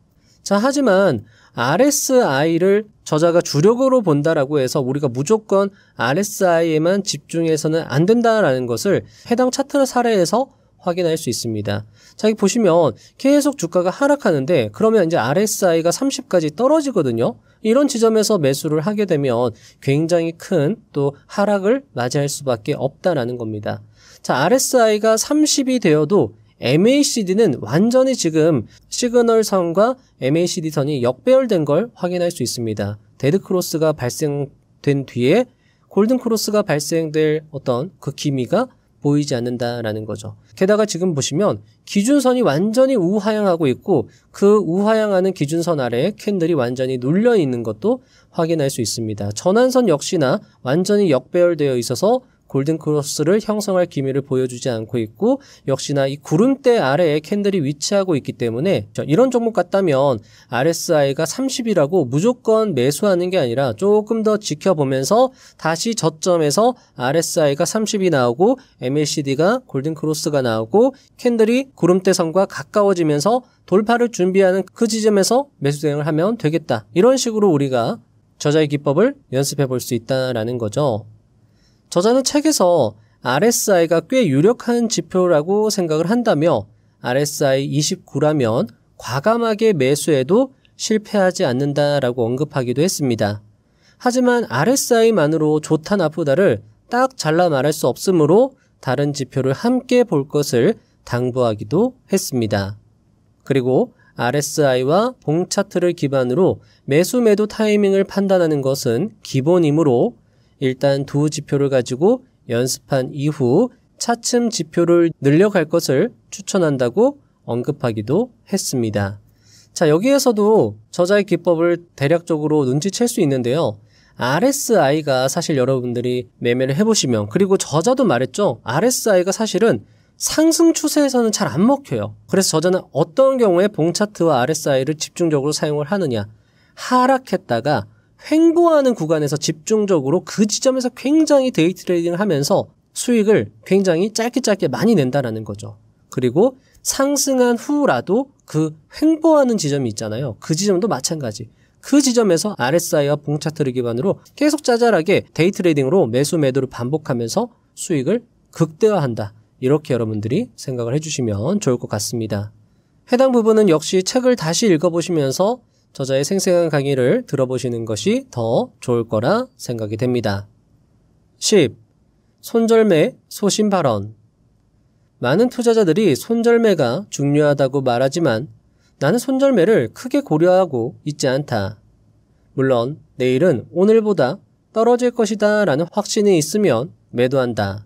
자, 하지만 RSI를 저자가 주력으로 본다라고 해서 우리가 무조건 RSI에만 집중해서는 안 된다라는 것을 해당 차트 사례에서 확인할 수 있습니다. 자, 여기 보시면 계속 주가가 하락하는데, 그러면 이제 RSI가 30까지 떨어지거든요. 이런 지점에서 매수를 하게 되면 굉장히 큰 또 하락을 맞이할 수밖에 없다라는 겁니다. 자, RSI가 30이 되어도 MACD는 완전히 지금 시그널선과 MACD 선이 역배열된 걸 확인할 수 있습니다. 데드크로스가 발생된 뒤에 골든크로스가 발생될 어떤 그 기미가 보이지 않는다라는 거죠. 게다가 지금 보시면 기준선이 완전히 우하향하고 있고 그 우하향하는 기준선 아래에 캔들이 완전히 눌려 있는 것도 확인할 수 있습니다. 전환선 역시나 완전히 역배열되어 있어서 골든크로스를 형성할 기미를 보여주지 않고 있고 역시나 이 구름대 아래에 캔들이 위치하고 있기 때문에 이런 종목 같다면 RSI가 30이라고 무조건 매수하는 게 아니라 조금 더 지켜보면서 다시 저점에서 RSI가 30이 나오고 MACD가 골든크로스가 나오고 캔들이 구름대선과 가까워지면서 돌파를 준비하는 그 지점에서 매수 대응을 하면 되겠다. 이런 식으로 우리가 저자의 기법을 연습해 볼 수 있다라는 거죠. 저자는 책에서 RSI가 꽤 유력한 지표라고 생각을 한다며 RSI 29라면 과감하게 매수해도 실패하지 않는다라고 언급하기도 했습니다. 하지만 RSI만으로 좋다 나쁘다를 딱 잘라 말할 수 없으므로 다른 지표를 함께 볼 것을 당부하기도 했습니다. 그리고 RSI와 봉 차트를 기반으로 매수 매도 타이밍을 판단하는 것은 기본이므로 일단 두 지표를 가지고 연습한 이후 차츰 지표를 늘려갈 것을 추천한다고 언급하기도 했습니다. 자, 여기에서도 저자의 기법을 대략적으로 눈치챌 수 있는데요. RSI가 사실 여러분들이 매매를 해보시면 그리고 저자도 말했죠. RSI가 사실은 상승 추세에서는 잘 안 먹혀요. 그래서 저자는 어떤 경우에 봉 차트와 RSI를 집중적으로 사용을 하느냐. 하락했다가 횡보하는 구간에서 집중적으로 그 지점에서 굉장히 데이 트레이딩을 하면서 수익을 굉장히 짧게 많이 낸다라는 거죠. 그리고 상승한 후라도 그 횡보하는 지점이 있잖아요. 그 지점도 마찬가지. 그 지점에서 RSI와 봉 차트를 기반으로 계속 짜잘하게 데이 트레이딩으로 매수 매도를 반복하면서 수익을 극대화한다. 이렇게 여러분들이 생각을 해주시면 좋을 것 같습니다. 해당 부분은 역시 책을 다시 읽어보시면서 저자의 생생한 강의를 들어보시는 것이 더 좋을 거라 생각이 됩니다. 10. 손절매 소신 발언. 많은 투자자들이 손절매가 중요하다고 말하지만 나는 손절매를 크게 고려하고 있지 않다. 물론 내일은 오늘보다 떨어질 것이다 라는 확신이 있으면 매도한다.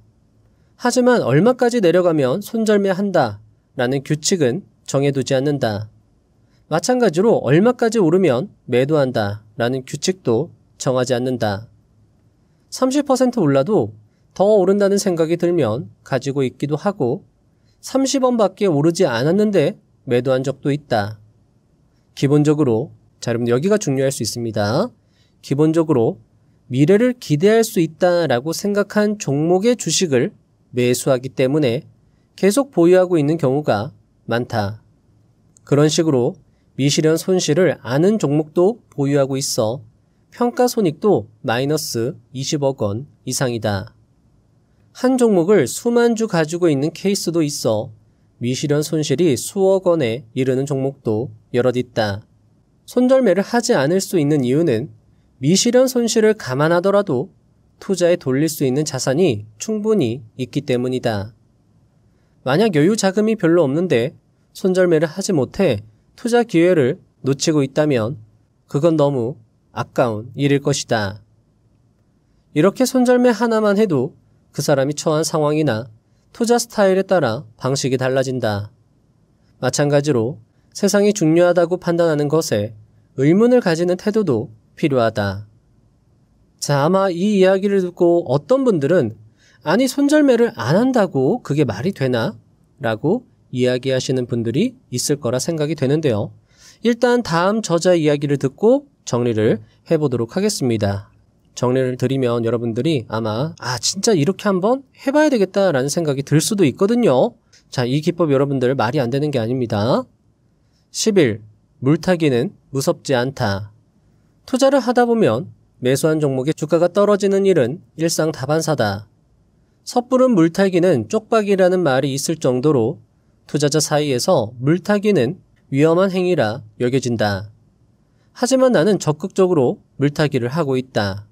하지만 얼마까지 내려가면 손절매한다 라는 규칙은 정해두지 않는다. 마찬가지로 얼마까지 오르면 매도한다 라는 규칙도 정하지 않는다. 30% 올라도 더 오른다는 생각이 들면 가지고 있기도 하고 30원밖에 오르지 않았는데 매도한 적도 있다. 기본적으로, 자 여러분 여기가 중요할 수 있습니다. 기본적으로 미래를 기대할 수 있다라고 생각한 종목의 주식을 매수하기 때문에 계속 보유하고 있는 경우가 많다. 그런 식으로 미실현 손실을 아는 종목도 보유하고 있어 평가손익도 마이너스 20억 원 이상이다. 한 종목을 수만 주 가지고 있는 케이스도 있어 미실현 손실이 수억 원에 이르는 종목도 여럿 있다. 손절매를 하지 않을 수 있는 이유는 미실현 손실을 감안하더라도 투자에 돌릴 수 있는 자산이 충분히 있기 때문이다. 만약 여유 자금이 별로 없는데 손절매를 하지 못해 투자 기회를 놓치고 있다면 그건 너무 아까운 일일 것이다. 이렇게 손절매 하나만 해도 그 사람이 처한 상황이나 투자 스타일에 따라 방식이 달라진다. 마찬가지로 세상이 중요하다고 판단하는 것에 의문을 가지는 태도도 필요하다. 자, 아마 이 이야기를 듣고 어떤 분들은 아니 손절매를 안 한다고 그게 말이 되나? 라고 이야기하시는 분들이 있을 거라 생각이 되는데요. 일단 다음 저자 이야기를 듣고 정리를 해보도록 하겠습니다. 정리를 드리면 여러분들이 아마 진짜 이렇게 한번 해봐야 되겠다라는 생각이 들 수도 있거든요. 자, 이 기법 여러분들 말이 안 되는 게 아닙니다. 11. 물타기는 무섭지 않다. 투자를 하다 보면 매수한 종목의 주가가 떨어지는 일은 일상다반사다. 섣부른 물타기는 쪽박이라는 말이 있을 정도로 투자자 사이에서 물타기는 위험한 행위라 여겨진다. 하지만 나는 적극적으로 물타기를 하고 있다.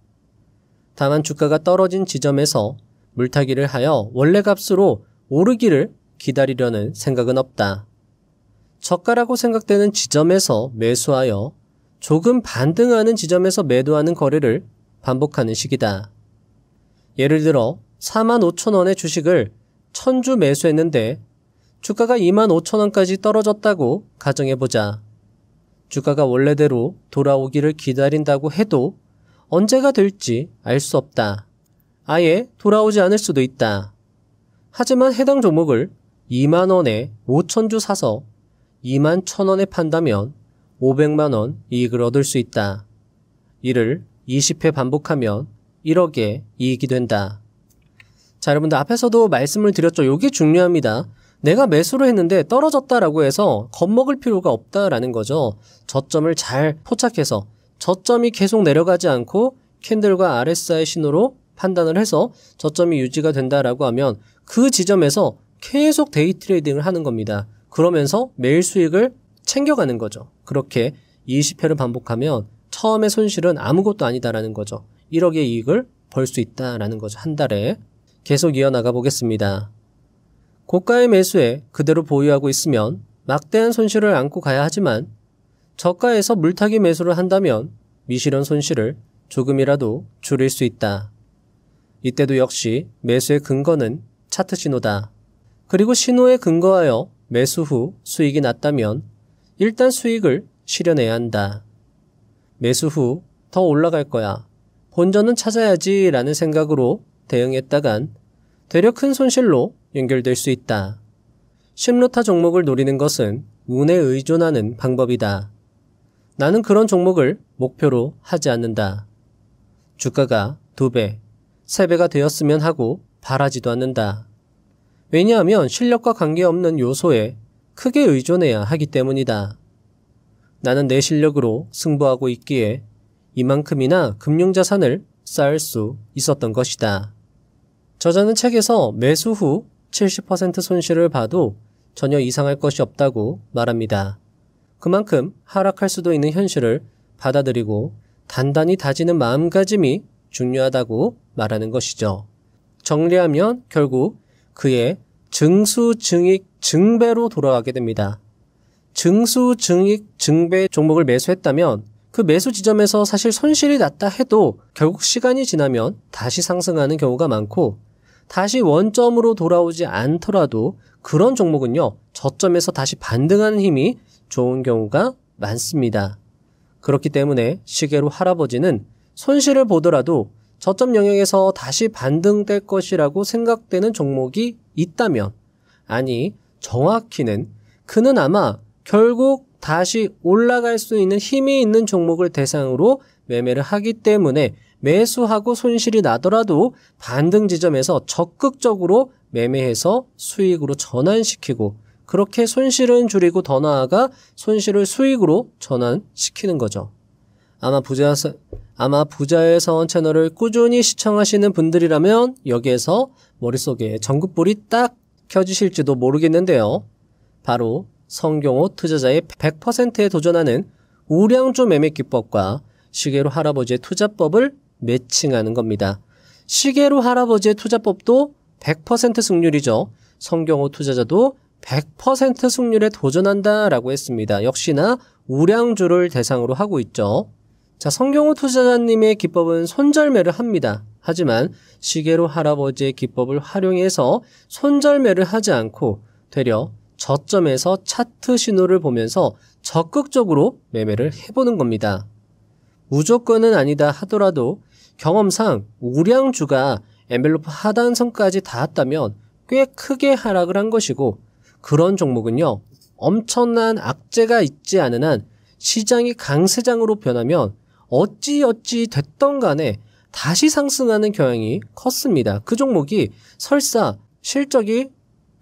다만 주가가 떨어진 지점에서 물타기를 하여 원래 값으로 오르기를 기다리려는 생각은 없다. 저가라고 생각되는 지점에서 매수하여 조금 반등하는 지점에서 매도하는 거래를 반복하는 식이다. 예를 들어 45,000원의 주식을 1000주 매수했는데 주가가 25,000원까지 떨어졌다고 가정해보자. 주가가 원래대로 돌아오기를 기다린다고 해도 언제가 될지 알 수 없다. 아예 돌아오지 않을 수도 있다. 하지만 해당 종목을 2만원에 5,000주 사서 21,000원에 판다면 500만원 이익을 얻을 수 있다. 이를 20회 반복하면 1억의 이익이 된다. 자, 여러분들 앞에서도 말씀을 드렸죠. 이게 중요합니다. 내가 매수를 했는데 떨어졌다라고 해서 겁먹을 필요가 없다라는 거죠. 저점을 잘 포착해서 저점이 계속 내려가지 않고 캔들과 RSI 신호로 판단을 해서 저점이 유지가 된다라고 하면 그 지점에서 계속 데이 트레이딩을 하는 겁니다. 그러면서 매일 수익을 챙겨가는 거죠. 그렇게 20회를 반복하면 처음의 손실은 아무것도 아니다라는 거죠. 1억의 이익을 벌 수 있다라는 거죠. 한 달에. 계속 이어나가 보겠습니다. 고가의 매수에 그대로 보유하고 있으면 막대한 손실을 안고 가야 하지만 저가에서 물타기 매수를 한다면 미실현 손실을 조금이라도 줄일 수 있다. 이때도 역시 매수의 근거는 차트 신호다. 그리고 신호에 근거하여 매수 후 수익이 났다면 일단 수익을 실현해야 한다. 매수 후 더 올라갈 거야. 본전은 찾아야지 라는 생각으로 대응했다간 되려 큰 손실로 연결될 수 있다. 심루타 종목을 노리는 것은 운에 의존하는 방법이다. 나는 그런 종목을 목표로 하지 않는다. 주가가 2배, 3배가 되었으면 하고 바라지도 않는다. 왜냐하면 실력과 관계없는 요소에 크게 의존해야 하기 때문이다. 나는 내 실력으로 승부하고 있기에 이만큼이나 금융자산을 쌓을 수 있었던 것이다. 저자는 책에서 매수 후 70% 손실을 봐도 전혀 이상할 것이 없다고 말합니다. 그만큼 하락할 수도 있는 현실을 받아들이고 단단히 다지는 마음가짐이 중요하다고 말하는 것이죠. 정리하면 결국 그의 증수증익 증배로 돌아가게 됩니다. 증수증익 증배 종목을 매수했다면 그 매수 지점에서 사실 손실이 났다 해도 결국 시간이 지나면 다시 상승하는 경우가 많고 다시 원점으로 돌아오지 않더라도 그런 종목은요, 저점에서 다시 반등하는 힘이 좋은 경우가 많습니다. 그렇기 때문에 시계로 할아버지는 손실을 보더라도 저점 영역에서 다시 반등될 것이라고 생각되는 종목이 있다면, 아니 정확히는 그는 아마 결국 다시 올라갈 수 있는 힘이 있는 종목을 대상으로 매매를 하기 때문에 매수하고 손실이 나더라도 반등 지점에서 적극적으로 매매해서 수익으로 전환시키고 그렇게 손실은 줄이고 더 나아가 손실을 수익으로 전환시키는 거죠. 아마 부자의 서원 채널을 꾸준히 시청하시는 분들이라면 여기에서 머릿속에 전극불이 딱 켜지실지도 모르겠는데요. 바로 성경호 투자자의 100%에 도전하는 우량주 매매 기법과 시계로 할아버지의 투자법을 매칭하는 겁니다. 시계로 할아버지의 투자법도 100% 승률이죠. 성경호 투자자도 100% 승률에 도전한다라고 했습니다. 역시나 우량주를 대상으로 하고 있죠. 자, 성경호 투자자님의 기법은 손절매를 합니다. 하지만 시계로 할아버지의 기법을 활용해서 손절매를 하지 않고 되려 저점에서 차트 신호를 보면서 적극적으로 매매를 해보는 겁니다. 무조건은 아니다 하더라도 경험상 우량주가 엔벨로프 하단선까지 닿았다면 꽤 크게 하락을 한 것이고 그런 종목은요, 엄청난 악재가 있지 않은 한 시장이 강세장으로 변하면 어찌 됐던 간에 다시 상승하는 경향이 컸습니다. 그 종목이 설사 실적이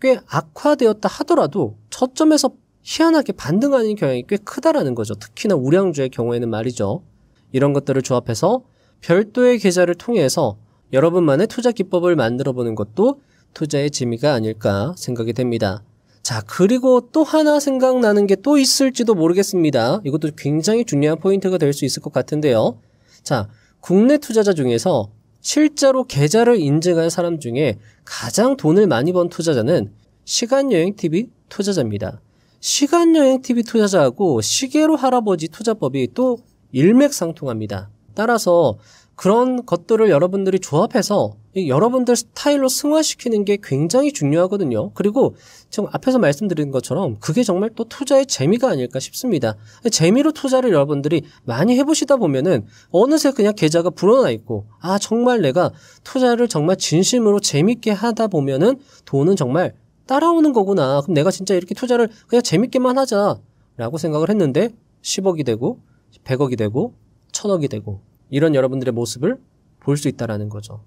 꽤 악화되었다 하더라도 저점에서 희한하게 반등하는 경향이 꽤 크다라는 거죠. 특히나 우량주의 경우에는 말이죠. 이런 것들을 조합해서 별도의 계좌를 통해서 여러분만의 투자 기법을 만들어 보는 것도 투자의 재미가 아닐까 생각이 됩니다. 자, 그리고 또 하나 생각나는 게 또 있을지도 모르겠습니다. 이것도 굉장히 중요한 포인트가 될 수 있을 것 같은데요. 자, 국내 투자자 중에서 실제로 계좌를 인증한 사람 중에 가장 돈을 많이 번 투자자는 시간여행TV 투자자입니다. 시간여행TV 투자자하고 시계로 할아버지 투자법이 또 일맥상통합니다. 따라서 그런 것들을 여러분들이 조합해서 여러분들 스타일로 승화시키는 게 굉장히 중요하거든요. 그리고 지금 앞에서 말씀드린 것처럼 그게 정말 또 투자의 재미가 아닐까 싶습니다. 재미로 투자를 여러분들이 많이 해보시다 보면은 어느새 그냥 계좌가 불어나 있고, 아, 정말 내가 투자를 정말 진심으로 재밌게 하다 보면은 돈은 정말 따라오는 거구나. 그럼 내가 진짜 이렇게 투자를 그냥 재밌게만 하자라고 생각을 했는데 10억이 되고 100억이 되고 1000억이 되고 이런 여러분들의 모습을 볼 수 있다라는 거죠.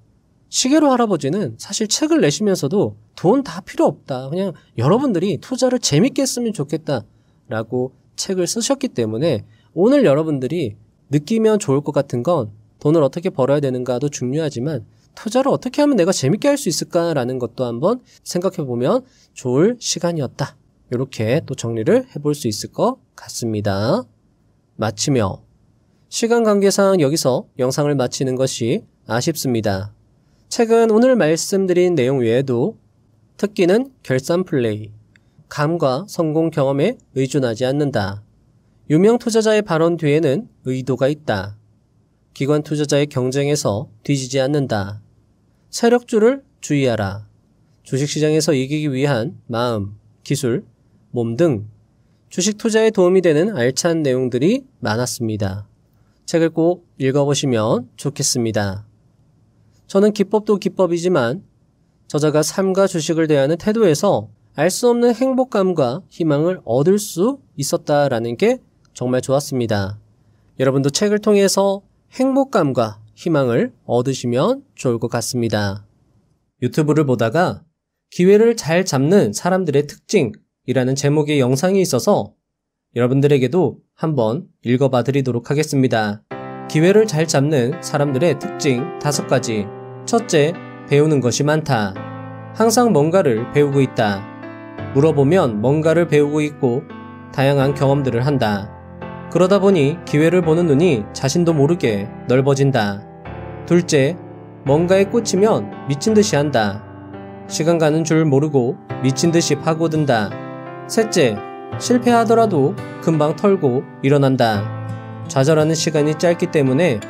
시계로 할아버지는 사실 책을 내시면서도 돈 다 필요 없다. 그냥 여러분들이 투자를 재밌게 했으면 좋겠다라고 책을 쓰셨기 때문에 오늘 여러분들이 느끼면 좋을 것 같은 건 돈을 어떻게 벌어야 되는가도 중요하지만 투자를 어떻게 하면 내가 재밌게 할 수 있을까라는 것도 한번 생각해 보면 좋을 시간이었다. 이렇게 또 정리를 해볼 수 있을 것 같습니다. 마치며 시간 관계상 여기서 영상을 마치는 것이 아쉽습니다. 책은 오늘 말씀드린 내용 외에도 특기는 결산 플레이, 감과 성공 경험에 의존하지 않는다. 유명 투자자의 발언 뒤에는 의도가 있다. 기관 투자자의 경쟁에서 뒤지지 않는다. 세력주를 주의하라. 주식시장에서 이기기 위한 마음, 기술, 몸 등 주식 투자에 도움이 되는 알찬 내용들이 많았습니다. 책을 꼭 읽어보시면 좋겠습니다. 저는 기법도 기법이지만 저자가 삶과 주식을 대하는 태도에서 알 수 없는 행복감과 희망을 얻을 수 있었다라는 게 정말 좋았습니다. 여러분도 책을 통해서 행복감과 희망을 얻으시면 좋을 것 같습니다. 유튜브를 보다가 기회를 잘 잡는 사람들의 특징이라는 제목의 영상이 있어서 여러분들에게도 한번 읽어봐 드리도록 하겠습니다. 기회를 잘 잡는 사람들의 특징 5가지. 첫째, 배우는 것이 많다. 항상 뭔가를 배우고 있다. 물어보면 뭔가를 배우고 있고 다양한 경험들을 한다. 그러다 보니 기회를 보는 눈이 자신도 모르게 넓어진다. 둘째, 뭔가에 꽂히면 미친 듯이 한다. 시간 가는 줄 모르고 미친 듯이 파고든다. 셋째, 실패하더라도 금방 털고 일어난다. 좌절하는 시간이 짧기 때문에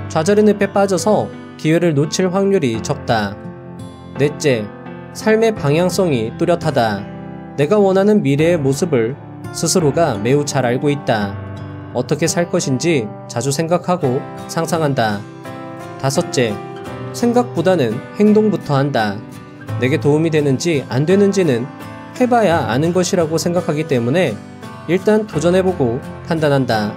좌절의 늪에 빠져서 기회를 놓칠 확률이 적다. 넷째, 삶의 방향성이 뚜렷하다. 내가 원하는 미래의 모습을 스스로가 매우 잘 알고 있다. 어떻게 살 것인지 자주 생각하고 상상한다. 다섯째, 생각보다는 행동부터 한다. 내게 도움이 되는지 안 되는지는 해봐야 아는 것이라고 생각하기 때문에 일단 도전해보고 판단한다.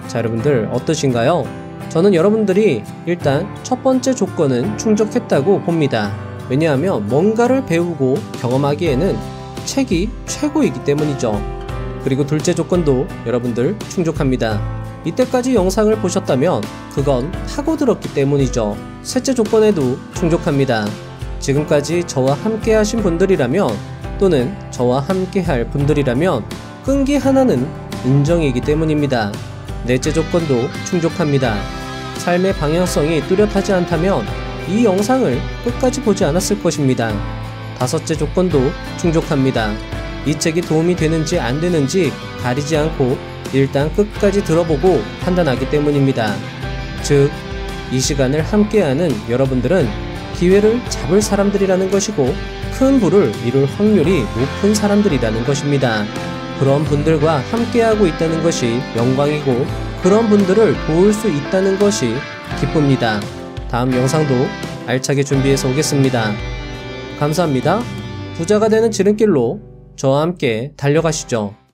자, 여러분들 어떠신가요? 저는 여러분들이 일단 첫 번째 조건은 충족했다고 봅니다. 왜냐하면 뭔가를 배우고 경험하기에는 책이 최고이기 때문이죠. 그리고 둘째 조건도 여러분들 충족합니다. 이때까지 영상을 보셨다면 그건 파고들었기 때문이죠. 셋째 조건에도 충족합니다. 지금까지 저와 함께 하신 분들이라면 또는 저와 함께 할 분들이라면 끈기 하나는 인정이기 때문입니다. 넷째 조건도 충족합니다. 삶의 방향성이 뚜렷하지 않다면 이 영상을 끝까지 보지 않았을 것입니다. 다섯째 조건도 충족합니다. 이 책이 도움이 되는지 안 되는지 가리지 않고 일단 끝까지 들어보고 판단하기 때문입니다. 즉, 이 시간을 함께하는 여러분들은 기회를 잡을 사람들이라는 것이고 큰 부를 이룰 확률이 높은 사람들이라는 것입니다. 그런 분들과 함께하고 있다는 것이 영광이고 그런 분들을 도울 수 있다는 것이 기쁩니다. 다음 영상도 알차게 준비해서 오겠습니다. 감사합니다. 부자가 되는 지름길로 저와 함께 달려가시죠.